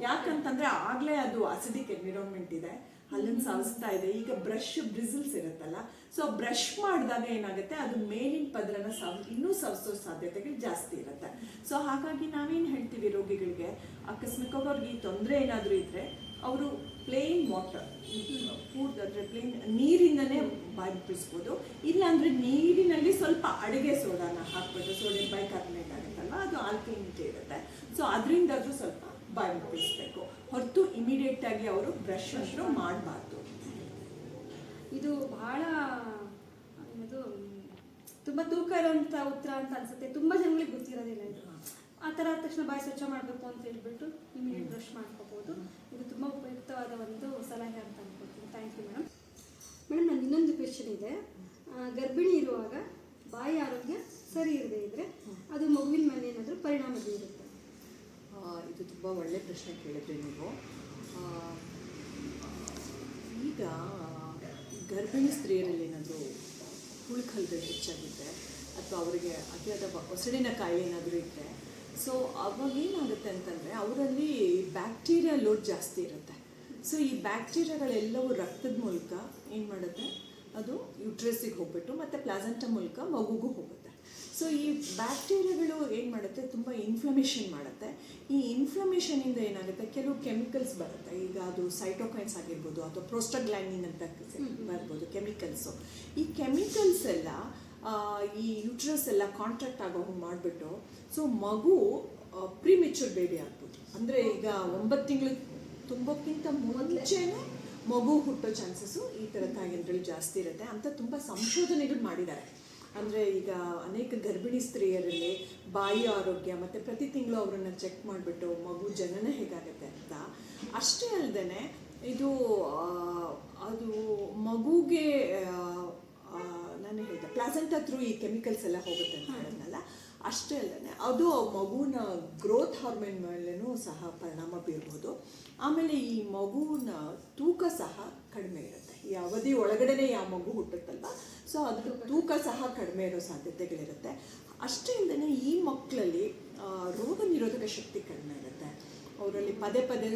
ಯಾಕಂತಂದರೆ ಆಗಲೇ ಅದು ಅಸಿಡಿಕ್ ಎನ್ವಿರಾನ್ಮೆಂಟ್ ಇದೆ, ಹಲ್ಲನ್ನು ಸವಸ್ತಾ ಇದೆ. ಈಗ ಬ್ರಷ್ ಬ್ರಿಸಲ್ಸ್ ಇರುತ್ತಲ್ಲ, ಸೊ ಬ್ರಷ್ ಮಾಡಿದಾಗ ಏನಾಗುತ್ತೆ, ಅದು ಮೇಲಿನ ಪದರನ ಇನ್ನೂ ಸವಸೋ ಸಾಧ್ಯತೆಗಳು ಜಾಸ್ತಿ ಇರುತ್ತೆ. ಸೊ ಹಾಗಾಗಿ ನಾವೇನು ಹೇಳ್ತೀವಿ ರೋಗಿಗಳಿಗೆ, ಅಕಸ್ಮಾತ್ ಅವ್ರಿಗೆ ಈ ತೊಂದರೆ ಏನಾದರೂ ಇದ್ದರೆ ಅವರು ಪ್ಲೇನ್ ವಾಟರ್ ಫುಡ್ ಅಂದರೆ ಪ್ಲೇನ್ ನೀರಿಂದನೇ ಬಾಯಿ ಮುಕ್ಕಳಿಸ್ಬೋದು. ಇಲ್ಲಾಂದರೆ ನೀರಿನಲ್ಲಿ ಸ್ವಲ್ಪ ಅಡುಗೆ ಸೋಡಾನ ಹಾಕ್ಬಿಟ್ಟು ಸೋಡಿಯಂ ಬೈಕಾರ್ಬನೇಟ್ ಆಗುತ್ತಲ್ವ, ಅದು ಆಲ್ಕಲಿನಿಟಿ ಇರುತ್ತೆ. ಸೊ ಅದರಿಂದಾದ್ರೂ ಸ್ವಲ್ಪ ಬಾಯಿ ಮುಕ್ಕಳಿಸ್ಬೇಕು, ಹೊರತು ಇಮಿಡಿಯೇಟಾಗಿ ಅವರು ಬ್ರಷ್ ಅಂತೂ ಮಾಡಬಾರ್ದು. ಇದು ಬಹಳ ಏನದು ತುಂಬ ತೂಕ ಇರೋಂಥ ಉತ್ತರ ಅಂತ ಅನ್ಸುತ್ತೆ. ತುಂಬ ಜನಗಳಿಗೆ ಗೊತ್ತಿರೋದಿಲ್ಲ ಇದು. ಆ ಥರ ಆದ ತಕ್ಷಣ ಬಾಯಿ ಸ್ವಚ್ಛ ಮಾಡಬೇಕು ಅಂತ ಹೇಳ್ಬಿಟ್ಟು ಇಮಿಡಿಯೇಟ್ ಬ್ರಷ್ ಮಾಡ್ಕೋಬೋದು. ಇದು ತುಂಬ ಉಪಯುಕ್ತವಾದ ಒಂದು ಸಲಹೆ ಅಂತ ಅನ್ಕೊಳ್ತೀನಿ. Thank you madam. ಮೇಡಮ್ ನನ್ನ ಇನ್ನೊಂದು ಕ್ವೆಶ್ಚನ್ ಇದೆ. ಗರ್ಭಿಣಿ ಇರುವಾಗ ಬಾಯಿ ಆರೋಗ್ಯ ಸರಿ ಇರದೇ ಇದ್ದರೆ ಅದು ಮಗುವಿನ ಮೇಲೆ ಏನಾದರೂ ಪರಿಣಾಮ ಬೀರುತ್ತೆ? ಇದು ತುಂಬ ಒಳ್ಳೆಯ ಪ್ರಶ್ನೆ ಕೇಳಿದ್ರಿ ನೀವು. ಈಗ ಗರ್ಭಿಣಿ ಸ್ತ್ರೀಯರಲ್ಲಿ ಏನಾದರೂ ಹುಳುಕಲ್ಲು ಹೆಚ್ಚಾಗಿದ್ದರೆ ಅಥವಾ ಅವರಿಗೆ ಅತಿಯಾದ ಒಸಡಿನ ಕಾಯಿಲೆ ಏನಾದರೂ ಇದ್ದರೆ, ಸೊ ಅವಾಗ ಏನಾಗುತ್ತೆ ಅಂತಂದರೆ ಅವರಲ್ಲಿ ಬ್ಯಾಕ್ಟೀರಿಯಾ ಲೋಡ್ ಜಾಸ್ತಿ ಇರುತ್ತೆ. ಸೊ ಈ ಬ್ಯಾಕ್ಟೀರಿಯಾಗಳೆಲ್ಲವೂ ರಕ್ತದ ಮೂಲಕ ಏನು ಮಾಡುತ್ತೆ, ಅದು ಯುಟ್ರಸ್ಸಿಗೆ ಹೋಗ್ಬಿಟ್ಟು ಮತ್ತು ಪ್ಲಾಸೆಂಟಾ ಮೂಲಕ ಮಗುಗೂ ಹೋಗುತ್ತೆ. ಸೊ ಈ ಬ್ಯಾಕ್ಟೀರಿಯಾಗಳು ಏನು ಮಾಡುತ್ತೆ, ತುಂಬ ಇನ್ಫ್ಲಮೇಷನ್ ಮಾಡುತ್ತೆ. ಈ ಇನ್ಫ್ಲಮೇಷನಿಂದ ಏನಾಗುತ್ತೆ, ಕೆಲವು ಕೆಮಿಕಲ್ಸ್ ಬರುತ್ತೆ. ಈಗ ಅದು ಸೈಟೋಕೈನ್ಸ್ ಆಗಿರ್ಬೋದು ಅಥವಾ ಪ್ರೋಸ್ಟಾಗ್ಲ್ಯಾಂಡಿನ್ ಅಂತ ಬರ್ಬೋದು ಕೆಮಿಕಲ್ಸು. ಈ ಕೆಮಿಕಲ್ಸ್ ಎಲ್ಲ ಈ ಯುಟ್ರಸ್ ಎಲ್ಲ ಕಾಂಟ್ರಾಕ್ಟ್ ಆಗೋ ಮಾಡಿಬಿಟ್ಟು ಸೊ ಮಗು ಪ್ರಿಮೆಚೂರ್ ಬೇಬಿ ಆಗ್ಬೋದು. ಅಂದರೆ ಈಗ 9 ತಿಂಗಳು ತುಂಬೋಕ್ಕಿಂತ ಮುಂಚೆನೇ ಮಗು ಹುಟ್ಟೋ ಚಾನ್ಸಸ್ಸು ಈ ಥರ ಕಾಯಿಲೆಗಳು ಜಾಸ್ತಿ ಇರುತ್ತೆ ಅಂತ ತುಂಬ ಸಂಶೋಧನೆಗಳು ಮಾಡಿದ್ದಾರೆ. ಅಂದರೆ ಈಗ ಅನೇಕ ಗರ್ಭಿಣಿ ಸ್ತ್ರೀಯರಲ್ಲಿ ಬಾಯಿ ಆರೋಗ್ಯ ಮತ್ತು ಪ್ರತಿ ತಿಂಗಳು ಅವರನ್ನು ಚೆಕ್ ಮಾಡಿಬಿಟ್ಟು ಮಗು ಜನನ ಹೇಗಾಗುತ್ತೆ ಅಂತ. ಅಷ್ಟೇ ಅಲ್ಲದೆ ಇದು ಅದು ಮಗುಗೆ ನಾನು ಹೇಳಿದೆ ಪ್ಲಾಸೆಂಟಾ ಥ್ರೂ ಈ ಕೆಮಿಕಲ್ಸ್ ಎಲ್ಲ ಹೋಗುತ್ತೆ ಅಂತ ಹೇಳಿದ್ನಲ್ಲ. ಅಷ್ಟೇ ಅಲ್ಲದೆ ಅದು ಮಗುವಿನ ಗ್ರೋತ್ ಹಾರ್ಮೋನ್ ಮೇಲೂ ಸಹ ಪರಿಣಾಮ ಬೀರ್ಬೋದು. ಆಮೇಲೆ ಈ ಮಗುವಿನ ತೂಕ ಸಹ ಕಡಿಮೆ ಇರುತ್ತೆ. ಈ ಅವಧಿ ಒಳಗಡೆ ಯಾವ ಮಗು ಹುಟ್ಟುತ್ತಲ್ವ, ಸೊ ಅದ್ರ ತೂಕ ಸಹ ಕಡಿಮೆ ಇರೋ ಸಾಧ್ಯತೆಗಳಿರುತ್ತೆ. ಅಷ್ಟೇ ಅಲ್ಲದೆ ಈ ಮಕ್ಕಳಲ್ಲಿ ರೋಗ ನಿರೋಧಕ ಶಕ್ತಿ ಕಡಿಮೆ ಇರುತ್ತೆ. ಅವರಲ್ಲಿ ಪದೇ ಪದೇ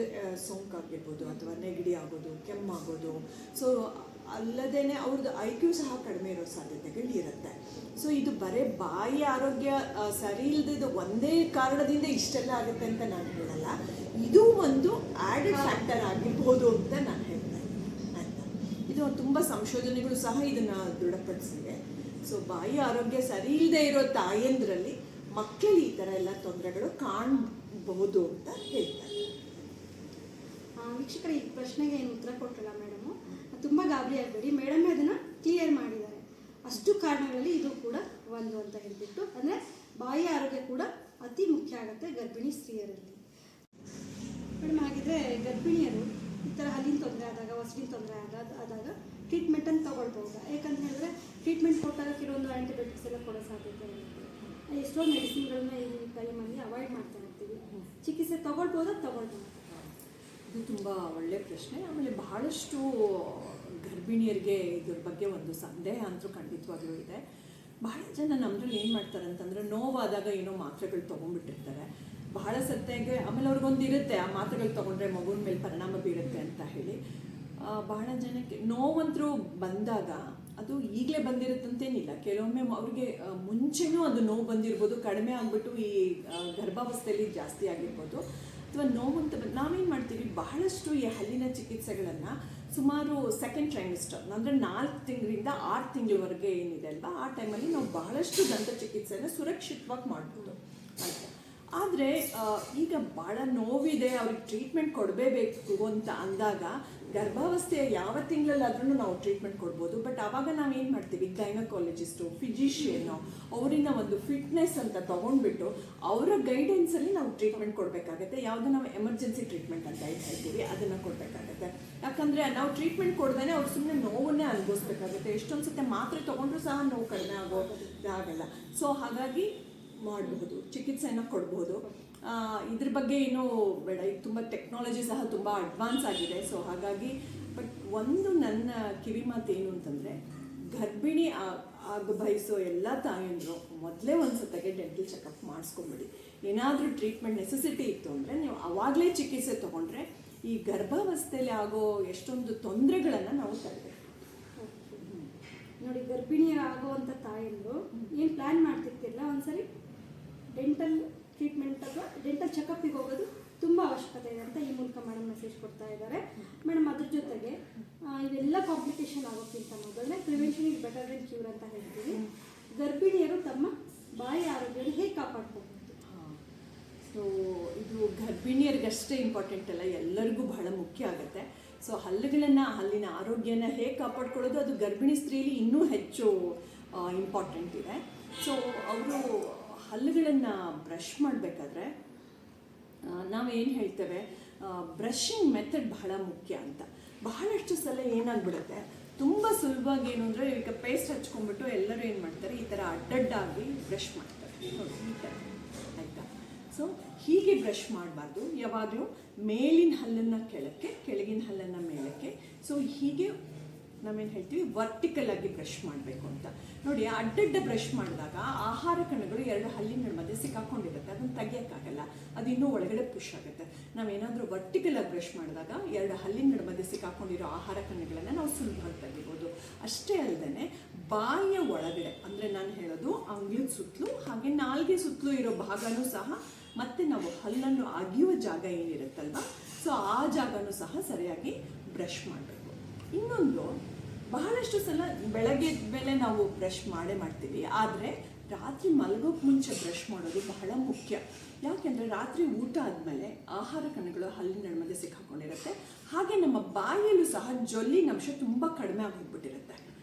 ಸೋಂಕಾಗಿರ್ಬೋದು ಅಥವಾ ನೆಗಡಿ ಆಗೋದು, ಕೆಮ್ಮಾಗೋದು. ಸೊ ಅಲ್ಲದೇ ಅವ್ರದ್ದು IQ ಸಹ ಕಡಿಮೆ ಇರೋ ಸಾಧ್ಯತೆಗಳು ಇರುತ್ತೆ. ಸೊ ಇದು ಬರೀ ಬಾಯಿ ಆರೋಗ್ಯ ಸರಿ ಇಲ್ಲದಿದ್ದು ಒಂದೇ ಕಾರಣದಿಂದ ಇಷ್ಟೆಲ್ಲ ಆಗುತ್ತೆ ಅಂತ ನಾನು ಹೇಳಲ್ಲ. ಇದು ಒಂದು ಆ್ಯಡೆಡ್ ಫ್ಯಾಕ್ಟರ್ ಆಗಿರ್ಬೋದು ಅಂತ ನಾನು ಹೇಳ್ತಾ ಇದ್ದೀನಿ ಆಯಿತಾ. ಇದು ತುಂಬ ಸಂಶೋಧನೆಗಳು ಸಹ ಇದನ್ನು ದೃಢಪಡಿಸಿವೆ. ಸೊ ಬಾಯಿ ಆರೋಗ್ಯ ಸರಿ ಇಲ್ಲದೆ ಇರೋ ತಾಯಂದ್ರಲ್ಲಿ ಮಕ್ಕಳಲ್ಲಿ ಈ ಥರ ಎಲ್ಲ ತೊಂದರೆಗಳು ಕಾಣಬಹುದು ಅಂತ ಹೇಳ್ತಾರೆ. ವೀಕ್ಷಕರ, ಈ ಪ್ರಶ್ನೆಗೆ ಏನು ಉತ್ತರ ಕೊಟ್ಟಲ್ಲ ಮೇಡಮು, ತುಂಬ ಗಾಬರಿ ಆಗಬೇಡಿ. ಮೇಡಮ್ ಅದನ್ನು ಕ್ಲಿಯರ್ ಮಾಡಿದ್ದಾರೆ. ಅಷ್ಟು ಕಾರಣಗಳಲ್ಲಿ ಇದು ಕೂಡ ಒಂದು ಅಂತ ಹೇಳಿಬಿಟ್ಟು, ಅಂದರೆ ಬಾಯಿ ಆರೋಗ್ಯ ಕೂಡ ಅತಿ ಮುಖ್ಯ ಆಗುತ್ತೆ ಗರ್ಭಿಣಿ ಸ್ತ್ರೀಯರಲ್ಲಿ. ಮೇಡಮ್, ಹಾಗಿದ್ರೆ ಗರ್ಭಿಣಿಯರು ಈ ಥರ ಹಲ್ಲಿನ ತೊಂದರೆ ಆದಾಗ, ಹೊಸಡಿನ ತೊಂದರೆ ಆದಾಗ ಟ್ರೀಟ್ಮೆಂಟನ್ನು ತೊಗೊಳ್ಬೋದಾ? ಯಾಕಂತ ಹೇಳಿದ್ರೆ ಟ್ರೀಟ್ಮೆಂಟ್ ಕೊಟ್ಟಾಗ ಕೆಲವೊಂದು ಆ್ಯಂಟಿಬಯೋಟಿಕ್ಸ್ ಎಲ್ಲ ಕೊಡೋ ಸಾಧ್ಯತೆ ಇರುತ್ತೆ. ಎಷ್ಟೋ ಮೆಡಿಸಿನ್ಗಳನ್ನ ಈ ಟೈಮಲ್ಲಿ ಅವಾಯ್ಡ್ ಮಾಡ್ತಾ ಇರ್ತೀವಿ. ಚಿಕಿತ್ಸೆ ತೊಗೊಳ್ಬೋದಾ, ತೊಗೊಳ್ಬೋದು? ಇದು ತುಂಬ ಒಳ್ಳೆಯ ಪ್ರಶ್ನೆ. ಆಮೇಲೆ ಬಹಳಷ್ಟು ಗರ್ಭಿಣಿಯರಿಗೆ ಇದ್ರ ಬಗ್ಗೆ ಒಂದು ಸಂದೇಹ ಅಂತೂ ಖಂಡಿತವಾಗ್ಲೂ ಇದೆ. ಬಹಳ ಜನ ನಮ್ಮದ್ರಲ್ಲಿ ಏನು ಮಾಡ್ತಾರೆ ಅಂತಂದರೆ, ನೋವಾದಾಗ ಏನೋ ಮಾತ್ರೆಗಳು ತೊಗೊಂಡ್ಬಿಟ್ಟಿರ್ತಾರೆ ಬಹಳ ಸತ್ಯಾಗೆ. ಆಮೇಲೆ ಅವ್ರಿಗೊಂದು ಇರುತ್ತೆ, ಆ ಮಾತ್ರೆಗಳು ತೊಗೊಂಡ್ರೆ ಮಗುವಿನ ಮೇಲೆ ಪರಿಣಾಮ ಬೀರುತ್ತೆ ಅಂತ ಹೇಳಿ. ಬಹಳ ಜನಕ್ಕೆ ನೋವಂತರೂ ಬಂದಾಗ ಅದು ಈಗಲೇ ಬಂದಿರುತ್ತಂತೇನಿಲ್ಲ. ಕೆಲವೊಮ್ಮೆ ಅವ್ರಿಗೆ ಮುಂಚೆನೂ ಅದು ನೋವು ಬಂದಿರ್ಬೋದು, ಕಡಿಮೆ ಆಗಿಬಿಟ್ಟು ಈ ಗರ್ಭಾವಸ್ಥೆಯಲ್ಲಿ ಜಾಸ್ತಿ ಆಗಿರ್ಬೋದು. ಅಥವಾ ನೋವಂತ ನಾವೇನು ಮಾಡ್ತೀವಿ, ಬಹಳಷ್ಟು ಈ ಹಲ್ಲಿನ ಚಿಕಿತ್ಸೆಗಳನ್ನು ಸುಮಾರು ಸೆಕೆಂಡ್ ಟ್ರೈಮಿಸ್ಟರ್ ಅಂದರೆ 4 ತಿಂಗಳಿಂದ 6 ತಿಂಗಳವರೆಗೆ ಏನಿದೆ ಅಲ್ವಾ, ಆ ಟೈಮಲ್ಲಿ ನಾವು ಬಹಳಷ್ಟು ದಂತ ಚಿಕಿತ್ಸೆನ ಸುರಕ್ಷಿತವಾಗಿ ಮಾಡ್ಬೋದು ಅಂತ. ಆದರೆ ಈಗ ಭಾಳ ನೋವಿದೆ, ಅವ್ರಿಗೆ ಟ್ರೀಟ್ಮೆಂಟ್ ಕೊಡಬೇಕು ಅಂತ ಅಂದಾಗ ಗರ್ಭಾವಸ್ಥೆಯ ಯಾವ ತಿಂಗಳಲ್ಲಾದ್ರೂ ನಾವು ಟ್ರೀಟ್ಮೆಂಟ್ ಕೊಡ್ಬೋದು. ಬಟ್ ಆವಾಗ ನಾವೇನು ಮಾಡ್ತೀವಿ, ಗೈನಕಾಲಜಿಸ್ಟು, ಫಿಜಿಷಿಯನ್ನು ಅವರಿಂದ ಒಂದು ಫಿಟ್ನೆಸ್ ಅಂತ ತೊಗೊಂಡ್ಬಿಟ್ಟು ಅವರ ಗೈಡೆನ್ಸಲ್ಲಿ ನಾವು ಟ್ರೀಟ್ಮೆಂಟ್ ಕೊಡಬೇಕಾಗತ್ತೆ. ಯಾವುದೋ ನಾವು ಎಮರ್ಜೆನ್ಸಿ ಟ್ರೀಟ್ಮೆಂಟ್ ಅಂತ ಹೇಳ್ತೀವಿ, ಅದನ್ನು ಕೊಡಬೇಕಾಗತ್ತೆ. ಯಾಕಂದರೆ ನಾವು ಟ್ರೀಟ್ಮೆಂಟ್ ಕೊಡ್ದೇ ಅವ್ರು ಸುಮ್ಮನೆ ನೋವನ್ನೇ ಅನುಭವಿಸ್ಬೇಕಾಗುತ್ತೆ. ಎಷ್ಟೊಂದು ಸತಿ ಮಾತ್ರೆ ತೊಗೊಂಡ್ರೂ ಸಹ ನೋವು ಕಡಿಮೆ ಆಗಲ್ಲ. ಸೊ ಹಾಗಾಗಿ ಮಾಡಬಹುದು, ಚಿಕಿತ್ಸೆಯನ್ನು ಕೊಡ್ಬೋದು. ಇದ್ರ ಬಗ್ಗೆ ಏನೂ ಬೇಡ, ಈಗ ತುಂಬ ಟೆಕ್ನಾಲಜಿ ಸಹ ತುಂಬ ಅಡ್ವಾನ್ಸ್ ಆಗಿದೆ. ಸೊ ಹಾಗಾಗಿ ಬಟ್ ಒಂದು ನನ್ನ ಕಿವಿ ಮಾತು ಏನು ಅಂತಂದರೆ, ಗರ್ಭಿಣಿ ಆಗ ಬಯಸೋ ಎಲ್ಲ ತಾಯಂದರು ಮೊದಲೇ ಒಂದು ಸತಿಗೆ ಡೆಂಟಲ್ ಚೆಕಪ್ ಮಾಡಿಸ್ಕೊಂಬಿಡಿ. ಏನಾದರೂ ಟ್ರೀಟ್ಮೆಂಟ್ ನೆಸೆಸಿಟಿ ಇತ್ತು ಅಂದರೆ ನೀವು ಆವಾಗಲೇ ಚಿಕಿತ್ಸೆ ತೊಗೊಂಡ್ರೆ ಈ ಗರ್ಭಾವಸ್ಥೆಯಲ್ಲಿ ಆಗೋ ಎಷ್ಟೊಂದು ತೊಂದರೆಗಳನ್ನು ನಾವು ತಡೆಯಬೇಕು. ನೋಡಿ, ಗರ್ಭಿಣಿಯರಾಗುವಂಥ ತಾಯಂದರು ಏನು ಪ್ಲ್ಯಾನ್ ಮಾಡ್ತಿರ್ತಿಲ್ಲ, ಒಂದ್ಸರಿ ಡೆಂಟಲ್ ಟ್ರೀಟ್ಮೆಂಟ್ ಅಥವಾ ಡೆಂಟಲ್ ಚೆಕಪ್ಪಿಗೆ ಹೋಗೋದು ತುಂಬ ಅವಶ್ಯಕತೆ ಇದೆ ಅಂತ ಈ ಮೂಲಕ ಮೇಡಮ್ ಮೆಸೇಜ್ ಕೊಡ್ತಾ ಇದ್ದಾರೆ. ಮೇಡಮ್ ಅದ್ರ ಜೊತೆಗೆ ಇವೆಲ್ಲ ಕಾಂಪ್ಲಿಕೇಶನ್ ಆಗೋಕ್ಕಿಂತ ಮೊದಲೇ prevention is better then cure ಅಂತ ಹೇಳ್ತೀವಿ. ಗರ್ಭಿಣಿಯರು ತಮ್ಮ ಬಾಯಿ ಆರೋಗ್ಯವನ್ನು ಹೇಗೆ ಕಾಪಾಡ್ಕೋಬಹುದು? ಸೊ ಇದು ಗರ್ಭಿಣಿಯರಿಗಷ್ಟೇ ಇಂಪಾರ್ಟೆಂಟ್ ಅಲ್ಲ, ಎಲ್ಲರಿಗೂ ಬಹಳ ಮುಖ್ಯ ಆಗುತ್ತೆ. ಸೊ ಹಲ್ಲಿನ ಆರೋಗ್ಯನ ಹೇಗೆ ಕಾಪಾಡ್ಕೊಳ್ಳೋದು ಅದು ಗರ್ಭಿಣಿ ಸ್ತ್ರೀಲಿ ಇನ್ನೂ ಹೆಚ್ಚು ಇಂಪಾರ್ಟೆಂಟ್ ಇದೆ. ಸೊ ಅವರು ಹಲ್ಲುಗಳನ್ನು ಬ್ರಷ್ ಮಾಡಬೇಕಾದ್ರೆ ನಾವೇನು ಹೇಳ್ತೇವೆ, ಬ್ರಷಿಂಗ್ ಮೆಥಡ್ ಬಹಳ ಮುಖ್ಯ ಅಂತ. ಬಹಳಷ್ಟು ಸಲ ಏನಾಗ್ಬಿಡುತ್ತೆ, ತುಂಬ ಸುಲಭವಾಗಿ ಏನು ಅಂದರೆ ಈಗ ಪೇಸ್ಟ್ ಹಚ್ಕೊಂಡ್ಬಿಟ್ಟು ಎಲ್ಲರೂ ಏನು ಮಾಡ್ತಾರೆ, ಈ ಥರ ಅಡ್ಡಡ್ಡಾಗಿ ಬ್ರಷ್ ಮಾಡ್ತಾರೆ ನೋಡಿ, ಈ ಥರ ಆಯಿತಾ. ಸೊ ಹೀಗೆ ಬ್ರಷ್ ಮಾಡಬಾರ್ದು, ಯಾವಾಗಲೂ ಮೇಲಿನ ಹಲ್ಲನ್ನು ಕೆಳಕ್ಕೆ, ಕೆಳಗಿನ ಹಲ್ಲನ್ನು ಮೇಲಕ್ಕೆ. ಸೊ ಹೀಗೆ ನಾವೇನು ಹೇಳ್ತೀವಿ, ವರ್ಟಿಕಲ್ ಆಗಿ ಬ್ರಷ್ ಮಾಡಬೇಕು ಅಂತ. ನೋಡಿ, ಅಡ್ಡಡ್ಡ ಬ್ರಷ್ ಮಾಡಿದಾಗ ಆಹಾರ ಕಣಗಳು ಎರಡು ಹಲ್ಲಿನ ಮಧ್ಯೆ ಸಿಕ್ಕಾಕೊಂಡಿರುತ್ತೆ, ಅದನ್ನು ತೆಗಿಯೋಕ್ಕಾಗಲ್ಲ, ಅದು ಇನ್ನೂ ಒಳಗಡೆ ಪುಷ್ ಆಗುತ್ತೆ. ನಾವೇನಾದರೂ ವರ್ಟಿಕಲ್ ಆಗಿ ಬ್ರಷ್ ಮಾಡಿದಾಗ ಎರಡು ಹಲ್ಲಿನ ಮಧ್ಯೆ ಸಿಕ್ಕಾಕೊಂಡಿರೋ ಆಹಾರ ಕಣಗಳನ್ನು ನಾವು ಸುಲಭವಾಗಿ ತೆಗಿಬೋದು. ಅಷ್ಟೇ ಅಲ್ಲದೆ ಬಾಯಿಯ ಒಳಗಡೆ, ಅಂದರೆ ನಾನು ಹೇಳೋದು ಅಂಗ್ಳದ ಸುತ್ತಲೂ ಹಾಗೆ ನಾಲ್ಗೆ ಸುತ್ತಲೂ ಇರೋ ಭಾಗನೂ ಸಹ, ಮತ್ತು ನಾವು ಹಲ್ಲನ್ನು ಅಗಿಯುವ ಜಾಗ ಏನಿರುತ್ತಲ್ವ, ಸೊ ಆ ಜಾಗನೂ ಸಹ ಸರಿಯಾಗಿ ಬ್ರಷ್ ಮಾಡಬೇಕು. ಇನ್ನೊಂದು, ಬಹಳಷ್ಟು ಸಲ ಬೆಳಗ್ಗೆ ಮೇಲೆ ನಾವು ಬ್ರಷ್ ಮಾಡ್ತೀವಿ, ಆದರೆ ರಾತ್ರಿ ಮಲಗೋಕ್ಕೆ ಮುಂಚೆ ಬ್ರಷ್ ಮಾಡೋದು ಬಹಳ ಮುಖ್ಯ. ಯಾಕೆಂದರೆ ರಾತ್ರಿ ಊಟ ಆದಮೇಲೆ ಆಹಾರ ಕಣಗಳು ಹಲ್ಲಿನ ಮಧ್ಯೆ ಸಿಕ್ಕಾಕೊಂಡಿರುತ್ತೆ, ಹಾಗೆ ನಮ್ಮ ಬಾಯಿಯಲ್ಲೂ ಸಹ ಜೊಲ್ಲಿನ ಅಂಶ ತುಂಬ ಕಡಿಮೆ ಆಗೋಗ್ಬಿಟ್ಟಿರುತ್ತೆ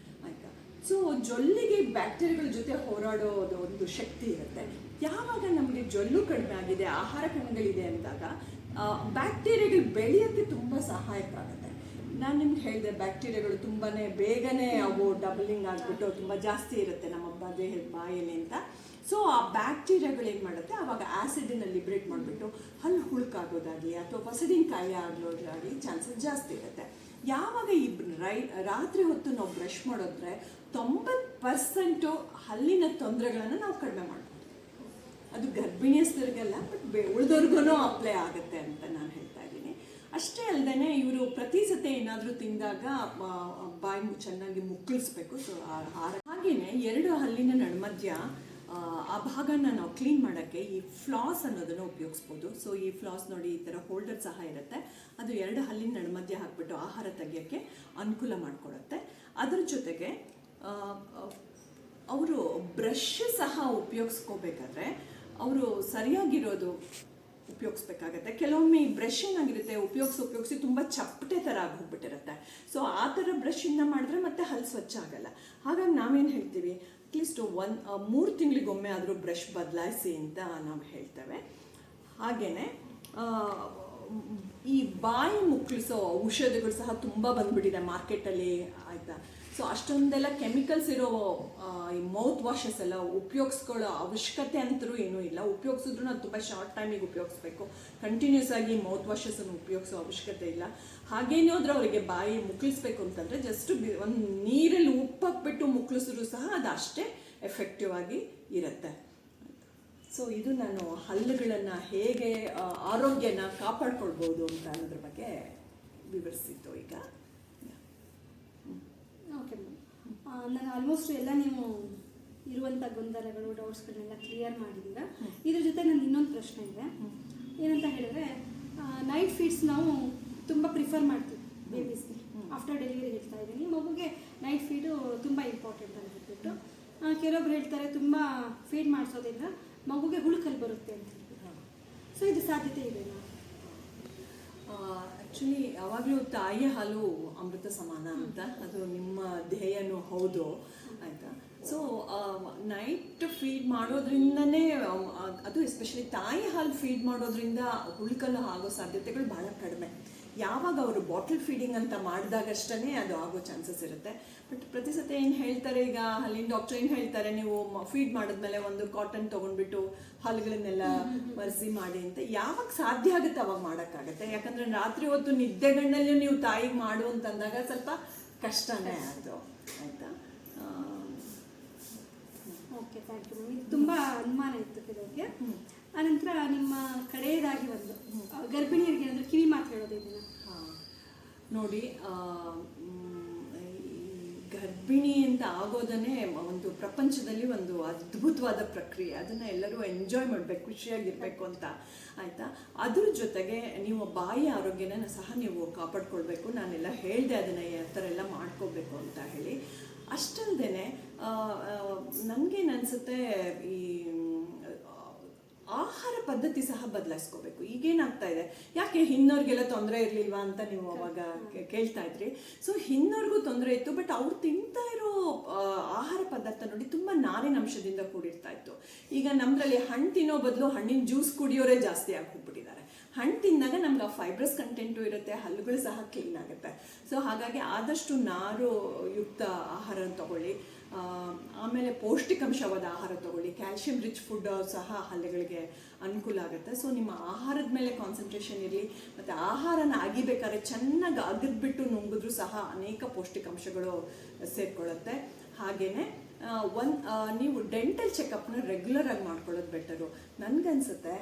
ಆಯಿತಾ. ಸೊ ಜೊಲ್ಲಿಗೆ ಬ್ಯಾಕ್ಟೀರಿಯಾಗಳ ಜೊತೆ ಹೋರಾಡೋದು ಒಂದು ಶಕ್ತಿ ಇರುತ್ತೆ. ಯಾವಾಗ ನಮಗೆ ಜೊಲ್ಲು ಕಡಿಮೆ ಆಗಿದೆ, ಆಹಾರ ಕಣಗಳಿದೆ ಅಂದಾಗ ಬ್ಯಾಕ್ಟೀರಿಯಾಗಳು ಬೆಳೆಯೋಕ್ಕೆ ತುಂಬ ಸಹಾಯಕ ಆಗುತ್ತೆ. ನಾನು ನಿಮ್ಗೆ ಹೇಳಿದೆ, ಬ್ಯಾಕ್ಟೀರಿಯಾಗಳು ತುಂಬಾ ಬೇಗನೆ ಅವು ಡಬಲಿಂಗ್ ಆಗಿಬಿಟ್ಟು ತುಂಬ ಜಾಸ್ತಿ ಇರುತ್ತೆ ನಮ್ಮ ದೇಹದ ಬಾಯಲ್ಲಿ ಅಂತ. ಸೊ ಆ ಬ್ಯಾಕ್ಟೀರಿಯಾಗಳು ಏನು ಮಾಡುತ್ತೆ, ಆವಾಗ ಆ್ಯಸಿಡನ್ನು ಲಿಬ್ರೇಟ್ ಮಾಡಿಬಿಟ್ಟು ಹಲ್ಲು ಹುಳುಕಾಗೋದಾಗಲಿ ಅಥವಾ ಫಸಡಿನ ಕಾಯಿಲೆ ಆಗೋದಾಗಲಿ ಚಾನ್ಸಸ್ ಜಾಸ್ತಿ ಇರುತ್ತೆ. ಯಾವಾಗ ಈ ರಾತ್ರಿ ಹೊತ್ತು ನಾವು ಬ್ರಷ್ ಮಾಡಿದ್ರೆ 90% ಹಲ್ಲಿನ ತೊಂದರೆಗಳನ್ನು ನಾವು ಕಡಿಮೆ ಮಾಡ್ಬೋದು. ಅದು ಗರ್ಭಿಣಿಯಸ್ಥರಿಗೆಲ್ಲ, ಬಟ್ ಉಳಿದವ್ರಿಗೂ ಅಪ್ಲೈ ಆಗುತ್ತೆ ಅಂತ ನಾನು ಹೇಳ್ತಾ ಇದ್ದೀನಿ. ಅಷ್ಟೇ ಅಲ್ಲದೆ ಇವರು ಪ್ರತಿ ಸತಿ ಏನಾದರೂ ತಿಂದಾಗ ಬಾಯಿ ಚೆನ್ನಾಗಿ ಮುಕ್ಕಳಿಸ್ಬೇಕು. ಸೊ ಹಾಗೆಯೇ ಎರಡು ಹಲ್ಲಿನ ನಡುಮಧ್ಯ ಆ ಭಾಗನ ನಾವು ಕ್ಲೀನ್ ಮಾಡೋಕ್ಕೆ ಈ ಫ್ಲಾಸ್ ಅನ್ನೋದನ್ನು ಉಪಯೋಗಿಸ್ಬೋದು. ಸೊ ಈ ಫ್ಲಾಸ್ ನೋಡಿ, ಈ ಥರ ಹೋಲ್ಡರ್ ಸಹ ಇರುತ್ತೆ, ಅದು ಎರಡು ಹಲ್ಲಿನ ನಡುಮಧ್ಯ ಹಾಕ್ಬಿಟ್ಟು ಆಹಾರ ತೆಗಿಯೋಕ್ಕೆ ಅನುಕೂಲ ಮಾಡಿಕೊಡುತ್ತೆ. ಅದರ ಜೊತೆಗೆ ಅವರು ಬ್ರಷ್ ಸಹ ಉಪಯೋಗಿಸ್ಕೋಬೇಕಾದ್ರೆ ಅವರು ಸರಿಯಾಗಿರೋದು ಉಪಯೋಗಿಸ್ಬೇಕಾಗತ್ತೆ. ಕೆಲವೊಮ್ಮೆ ಈ ಬ್ರಷ್ ಏನಾಗಿರುತ್ತೆ, ಉಪಯೋಗಿಸಿ ತುಂಬ ಚಪ್ಪಟೆ ಥರ ಆಗೋಗ್ಬಿಟ್ಟಿರುತ್ತೆ. ಸೊ ಆ ಥರ ಬ್ರಷಿಂದ ಮಾಡಿದ್ರೆ ಮತ್ತೆ ಹಲ್ಲು ಸ್ವಚ್ಛ ಆಗಲ್ಲ. ಹಾಗಾಗಿ ನಾವೇನು ಹೇಳ್ತೀವಿ, ಅಟ್ಲೀಸ್ಟ್ 3 ತಿಂಗಳಿಗೊಮ್ಮೆ ಆದರೂ ಬ್ರಷ್ ಬದಲಾಯಿಸಿ ಅಂತ ನಾವು ಹೇಳ್ತೇವೆ. ಹಾಗೆಯೇ ಈ ಬಾಯಿ ಮುಕ್ಕಳಿಸೋ ಔಷಧಿಗಳು ಸಹ ತುಂಬ ಬಂದ್ಬಿಟ್ಟಿದೆ ಮಾರ್ಕೆಟಲ್ಲಿ ಆಯಿತಾ. ಸೊ ಅಷ್ಟೊಂದೆಲ್ಲ ಕೆಮಿಕಲ್ಸ್ ಇರೋ ಈ ಮೌತ್ ವಾಷಸ್ ಎಲ್ಲ ಉಪಯೋಗಿಸ್ಕೊಳ್ಳೋ ಅವಶ್ಯಕತೆ ಅಂತರೂ ಏನೂ ಇಲ್ಲ. ಉಪಯೋಗಿಸಿದ್ರು ಅದು ತುಂಬ ಶಾರ್ಟ್ ಟೈಮಿಗೆ ಉಪಯೋಗಿಸ್ಬೇಕು, ಕಂಟಿನ್ಯೂಸ್ ಆಗಿ ಮೌತ್ ವಾಷಸನ್ನು ಉಪಯೋಗಿಸೋ ಅವಶ್ಯಕತೆ ಇಲ್ಲ. ಹಾಗೇನಾದ್ರೂ ಅವರಿಗೆ ಬಾಯಿ ಮುಕ್ಕಳಿಸ್ಬೇಕು ಅಂತಂದರೆ ಜಸ್ಟ್ ಒಂದು ನೀರಲ್ಲಿ ಉಪ್ಪು ಹಾಕ್ಬಿಟ್ಟು ಮುಕ್ಕಳಿಸಿದ್ರು ಸಹ ಅದು ಅಷ್ಟೇ ಎಫೆಕ್ಟಿವ್ ಆಗಿ ಇರುತ್ತೆ. ಸೊ ಇದು ನಾನು ಹಲ್ಲುಗಳನ್ನು ಹೇಗೆ ಆರೋಗ್ಯನ ಕಾಪಾಡ್ಕೊಳ್ಬೋದು ಅಂತ ಅನ್ನೋದ್ರ ಬಗ್ಗೆ ವಿವರಿಸಿದ್ದು. ಈಗ ಓಕೆ ಮ್ಯಾಮ್, ನಾನು ಆಲ್ಮೋಸ್ಟ್ ಎಲ್ಲ ನೀವು ಇರುವಂಥ ಗೊಂದಲಗಳು, ಡೌಟ್ಸ್ಗಳನ್ನೆಲ್ಲ ಕ್ಲಿಯರ್ ಮಾಡಿದ್ದೀರಾ. ಇದ್ರ ಜೊತೆ ನನ್ನ ಇನ್ನೊಂದು ಪ್ರಶ್ನೆ ಇದೆ. ಏನಂತ ಹೇಳಿದ್ರೆ, ನೈಟ್ ಫೀಡ್ಸ್ ನಾವು ತುಂಬ ಪ್ರಿಫರ್ ಮಾಡ್ತೀವಿ ಬೇಬೀಸ್ಗೆ. ಆಫ್ಟರ್ ಡೆಲಿವರಿ ಹೇಳ್ತಾ ಇದ್ದೀನಿ, ಮಗುಗೆ ನೈಟ್ ಫೀಡು ತುಂಬ ಇಂಪಾರ್ಟೆಂಟ್ ಅಂತ ಹೇಳ್ಬಿಟ್ಟು ಕೆಲವೊಬ್ರು ಹೇಳ್ತಾರೆ ತುಂಬ ಫೀಡ್ ಮಾಡಿಸೋದ್ರಿಂದ ಮಗುಗೆ ಹುಳುಕಲ್ಲಿ ಬರುತ್ತೆ ಅಂತ ಹೇಳ್ಬಿಟ್ಟು. ಸೊ ಇದು ಸಾಧ್ಯತೆ ಇದೆಯಾ? ಆ್ಯಕ್ಚುಲಿ ಯಾವಾಗಲೂ ತಾಯಿಯ ಹಾಲು ಅಮೃತ ಸಮಾನ ಅಂತ, ಅದು ನಿಮ್ಮ ಧ್ಯೇಯನೂ ಹೌದು ಆಯಿತಾ. ಸೊ ನೈಟ್ ಫೀಡ್ ಮಾಡೋದ್ರಿಂದನೇ, ಅದು ಎಸ್ಪೆಷಲಿ ತಾಯಿ ಹಾಲು ಫೀಡ್ ಮಾಡೋದ್ರಿಂದ ಹುಳುಕಲ್ಲು ಆಗೋ ಸಾಧ್ಯತೆಗಳು ಭಾಳ ಕಡಿಮೆ. ಯಾವಾಗ ಅವರು ಬಾಟಲ್ ಫೀಡಿಂಗ್ ಅಂತ ಮಾಡಿದಾಗಷ್ಟೇ ಅದು ಆಗೋ ಚಾನ್ಸಸ್ ಇರುತ್ತೆ. ಬಟ್ ಪ್ರತಿ ಸತಿ ಏನು ಹೇಳ್ತಾರೆ, ಈಗ ಅಲ್ಲಿನ ಡಾಕ್ಟರ್ ಏನು ಹೇಳ್ತಾರೆ, ನೀವು ಫೀಡ್ ಮಾಡಿದ್ಮೇಲೆ ಒಂದು ಕಾಟನ್ ತೊಗೊಂಡ್ಬಿಟ್ಟು ಹಾಲುಗಳನ್ನೆಲ್ಲ ಒರೆಸಿ ಮಾಡಿ ಅಂತ. ಯಾವಾಗ ಸಾಧ್ಯ ಆಗುತ್ತೆ ಅವಾಗ ಮಾಡೋಕ್ಕಾಗತ್ತೆ, ಯಾಕಂದರೆ ರಾತ್ರಿ ಹೊತ್ತು ನಿದ್ದೆಗಣ್ಣಲ್ಲಿ ನೀವು ತಾಯಿಗೆ ಮಾಡು ಅಂತಂದಾಗ ಸ್ವಲ್ಪ ಕಷ್ಟನೇ ಅದು ಆಯಿತಾ. Okay, thank you ma'am. ಇದು ತುಂಬ ಅನುಮಾನ ಇತ್ತು ಕೆಲವರಿಗೆ. ಆನಂತರ ನಿಮ್ಮ ಕಡೆಯದಾಗಿ ಒಂದು ಗರ್ಭಿಣಿಯರಿಗೆ ಏನಾದರೂ ಕಿವಿ ಮಾತು ಹೇಳೋದು ಇದನ್ನು? ನೋಡಿ, ಗರ್ಭಿಣಿ ಅಂತ ಆಗೋದನ್ನೇ ಒಂದು ಪ್ರಪಂಚದಲ್ಲಿ ಒಂದು ಅದ್ಭುತವಾದ ಪ್ರಕ್ರಿಯೆ. ಅದನ್ನು ಎಲ್ಲರೂ ಎಂಜಾಯ್ ಮಾಡಬೇಕು, ಖುಷಿಯಾಗಿರಬೇಕು ಅಂತ ಆಯಿತಾ. ಅದ್ರ ಜೊತೆಗೆ ನೀವು ಬಾಯಿ ಆರೋಗ್ಯನ ಸಹ ನೀವು ಕಾಪಾಡ್ಕೊಳ್ಬೇಕು. ನಾನೆಲ್ಲ ಹೇಳಿದೆ ಅದನ್ನು ಯಾವ ಥರ ಎಲ್ಲ ಮಾಡ್ಕೋಬೇಕು ಅಂತ ಹೇಳಿ. ಅಷ್ಟಲ್ಲದೆ ನನಗೇನು ಅನಿಸುತ್ತೆ, ಈ ಆಹಾರ ಪದ್ಧತಿ ಸಹ ಬದಲಾಯಿಸ್ಕೋಬೇಕು. ಈಗೇನಾಗ್ತಾ ಇದೆ, ಯಾಕೆ ಹಿನ್ನೋರಿಗೆಲ್ಲ ತೊಂದರೆ ಇರಲಿಲ್ವಾ ಅಂತ ನೀವು ಅವಾಗ ಕೇಳ್ತಾ ಇದ್ರಿ. ಸೊ ಹಿನ್ನೋರ್ಗೂ ತೊಂದರೆ ಇತ್ತು, ಬಟ್ ಅವ್ರು ತಿಂತಾ ಇರೋ ಆಹಾರ ಪದಾರ್ಥ ನೋಡಿ ತುಂಬ ನಾರಿನ ಅಂಶದಿಂದ ಕೂಡಿರ್ತಾ ಇತ್ತು. ಈಗ ನಮ್ಮಲ್ಲಿ ಹಣ್ಣು ತಿನ್ನೋ ಬದಲು ಹಣ್ಣಿನ ಜ್ಯೂಸ್ ಕುಡಿಯೋರೇ ಜಾಸ್ತಿ ಆಗಿ ಹೋಗ್ಬಿಟ್ಟಿದ್ದಾರೆ. ಹಣ್ಣು ತಿಂದಾಗ ನಮ್ಗೆ ಆ ಫೈಬ್ರಸ್ ಕಂಟೆಂಟು ಇರುತ್ತೆ, ಹಲ್ಲುಗಳು ಸಹ ಕ್ಲೀನ್ ಆಗುತ್ತೆ. ಸೊ ಹಾಗಾಗಿ ಆದಷ್ಟು ನಾರು ಯುಕ್ತ ಆಹಾರ ತಗೊಳ್ಳಿ. ಆಮೇಲೆ ಪೌಷ್ಟಿಕಾಂಶವಾದ ಆಹಾರ ತಗೊಳ್ಳಿ. ಕ್ಯಾಲ್ಶಿಯಂ ರಿಚ್ ಫುಡ್ ಸಹ ಹಲ್ಲುಗಳಿಗೆ ಅನುಕೂಲ ಆಗುತ್ತೆ. ಸೊ ನಿಮ್ಮ ಆಹಾರದ ಮೇಲೆ ಕಾನ್ಸಂಟ್ರೇಷನ್ ಇರಲಿ. ಮತ್ತು ಆಹಾರನ ಅಗಿಬೇಕಾದ್ರೆ ಚೆನ್ನಾಗಿ ಅಗದ್ಬಿಟ್ಟು ನುಂಗಿದ್ರೂ ಸಹ ಅನೇಕ ಪೌಷ್ಟಿಕಾಂಶಗಳು ಸೇರಿಕೊಳ್ಳುತ್ತೆ. ಹಾಗೆಯೇ ನೀವು ಡೆಂಟಲ್ ಚೆಕಪ್ನ ರೆಗ್ಯುಲರಾಗಿ ಮಾಡ್ಕೊಳ್ಳೋದು ಬೆಟರು. ನನಗನ್ಸುತ್ತೆ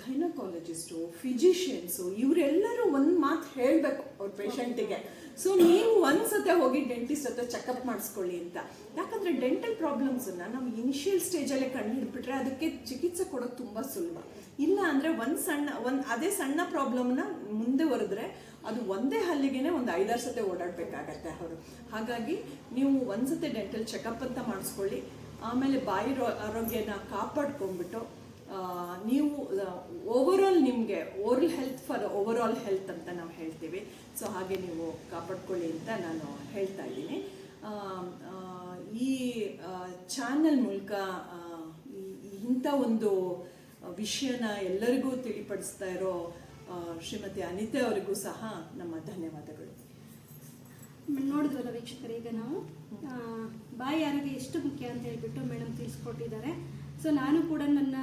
ಗೈನಕಾಲಜಿಸ್ಟು, ಫಿಸಿಷಿಯನ್ಸು ಇವರೆಲ್ಲರೂ ಒಂದು ಮಾತು ಹೇಳಬೇಕು ಅವ್ರ ಪೇಷಂಟಿಗೆ. ಸೊ ನೀವು ಒಂದ್ಸತೆ ಹೋಗಿ ಡೆಂಟಿಸ್ಟ್ ಹತ್ರ ಚೆಕಪ್ ಮಾಡಿಸ್ಕೊಳ್ಳಿ ಅಂತ. ಯಾಕಂದರೆ ಡೆಂಟಲ್ ಪ್ರಾಬ್ಲಮ್ಸನ್ನು ನಾವು ಇನಿಷಿಯಲ್ ಸ್ಟೇಜಲ್ಲೇ ಕಂಡುಹಿಡ್ಬಿಟ್ರೆ ಅದಕ್ಕೆ ಚಿಕಿತ್ಸೆ ಕೊಡೋದು ತುಂಬ ಸುಲಭ. ಇಲ್ಲ ಅಂದರೆ ಅದೇ ಸಣ್ಣ ಪ್ರಾಬ್ಲಮ್ನ ಮುಂದೆ ಹೊರದ್ರೆ ಅದು ಒಂದೇ ಹಲ್ಲಿಗೆ ಒಂದು 5-6 ಸತಿ ಓಡಾಡಬೇಕಾಗತ್ತೆ ಅವರು. ಹಾಗಾಗಿ ನೀವು ಒಂದ್ಸತಿ ಡೆಂಟಲ್ ಚೆಕಪ್ ಅಂತ ಮಾಡಿಸ್ಕೊಳ್ಳಿ. ಆಮೇಲೆ ಬಾಯಿ ಆರೋಗ್ಯನ ಕಾಪಾಡ್ಕೊಂಡ್ಬಿಟ್ಟು ನೀವು ಓವರಾಲ್ ನಿಮಗೆ oral health for overall health ಅಂತ ನಾವು ಹೇಳ್ತೀವಿ. ಸೊ ಹಾಗೆ ನೀವು ಕಾಪಾಡ್ಕೊಳ್ಳಿ ಅಂತ ನಾನು ಹೇಳ್ತಾ ಇದ್ದೀನಿ. ಈ ಚಾನಲ್ ಮೂಲಕ ಇಂಥ ಒಂದು ವಿಷಯನ ಎಲ್ಲರಿಗೂ ತಿಳಿಪಡಿಸ್ತಾ ಇರೋ ಶ್ರೀಮತಿ ಅನಿತಾ ಅವರಿಗೂ ಸಹ ನಮ್ಮ ಧನ್ಯವಾದಗಳು. ನೋಡಿದ್ವಲ್ಲ ವೀಕ್ಷಕರೇ, ಈಗ ನಾವು ಬಾಯಿ ಆರೋಗ್ಯ ಎಷ್ಟು ಮುಖ್ಯ ಅಂತ ಹೇಳ್ಬಿಟ್ಟು ಮೇಡಮ್ ತಿಳಿಸ್ಕೊಟ್ಟಿದ್ದಾರೆ. ಸೊ ನಾನು ಕೂಡ ನನ್ನ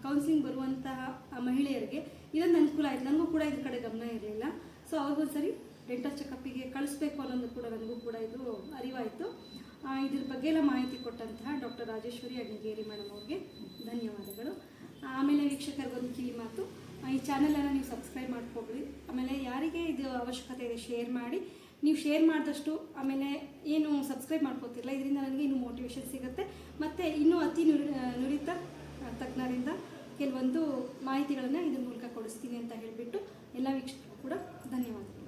ಕೌನ್ಸಿಲಿಂಗ್ ಬರುವಂತಹ ಮಹಿಳೆಯರಿಗೆ ಇದೊಂದು ಅನುಕೂಲ ಆಯಿತು. ನನಗೂ ಕೂಡ ಇದ್ರ ಕಡೆ ಗಮನ ಇರಲಿಲ್ಲ. ಸೊ ಅವ್ರಿಗೊಂದ್ಸರಿ ಡೆಂಟಲ್ ಚೆಕಪ್ಪಿಗೆ ಕಳಿಸ್ಬೇಕು ಅನ್ನೋದು ಕೂಡ ನನಗೂ ಕೂಡ ಇದು ಅರಿವಾಯಿತು. ಇದ್ರ ಬಗ್ಗೆ ಎಲ್ಲ ಮಾಹಿತಿ ಕೊಟ್ಟಂತಹ ಡಾಕ್ಟರ್ ರಾಜೇಶ್ವರಿ ಅಗ್ನಿಗೇರಿ ಮೇಡಮ್ ಅವ್ರಿಗೆ ಧನ್ಯವಾದಗಳು. ಆಮೇಲೆ ವೀಕ್ಷಕರಿಗೊಂದು ಕಿವಿ ಮಾತು, ಈ ಚಾನಲನ್ನು ನೀವು ಸಬ್ಸ್ಕ್ರೈಬ್ ಮಾಡ್ಕೊಳ್ರಿ. ಆಮೇಲೆ ಯಾರಿಗೆ ಇದು ಅವಶ್ಯಕತೆ ಇದೆ ಶೇರ್ ಮಾಡಿ. ನೀವು ಶೇರ್ ಮಾಡಿದಷ್ಟು ಆಮೇಲೆ ಏನು ಸಬ್ಸ್ಕ್ರೈಬ್ ಮಾಡ್ಕೋತಿರಲ್ಲ, ಇದರಿಂದ ನನಗೆ ಇನ್ನೂ ಮೋಟಿವೇಶನ್ ಸಿಗುತ್ತೆ. ಮತ್ತು ಇನ್ನೂ ಅತಿ ನುರಿತ ತಜ್ಞರಿಂದ ಕೆಲವೊಂದು ಮಾಹಿತಿಗಳನ್ನು ಇದ್ರ ಮೂಲಕ ಕೊಡಿಸ್ತೀನಿ ಅಂತ ಹೇಳಿಬಿಟ್ಟು ಎಲ್ಲ ವೀಕ್ಷಕರು ಕೂಡ ಧನ್ಯವಾದಗಳು.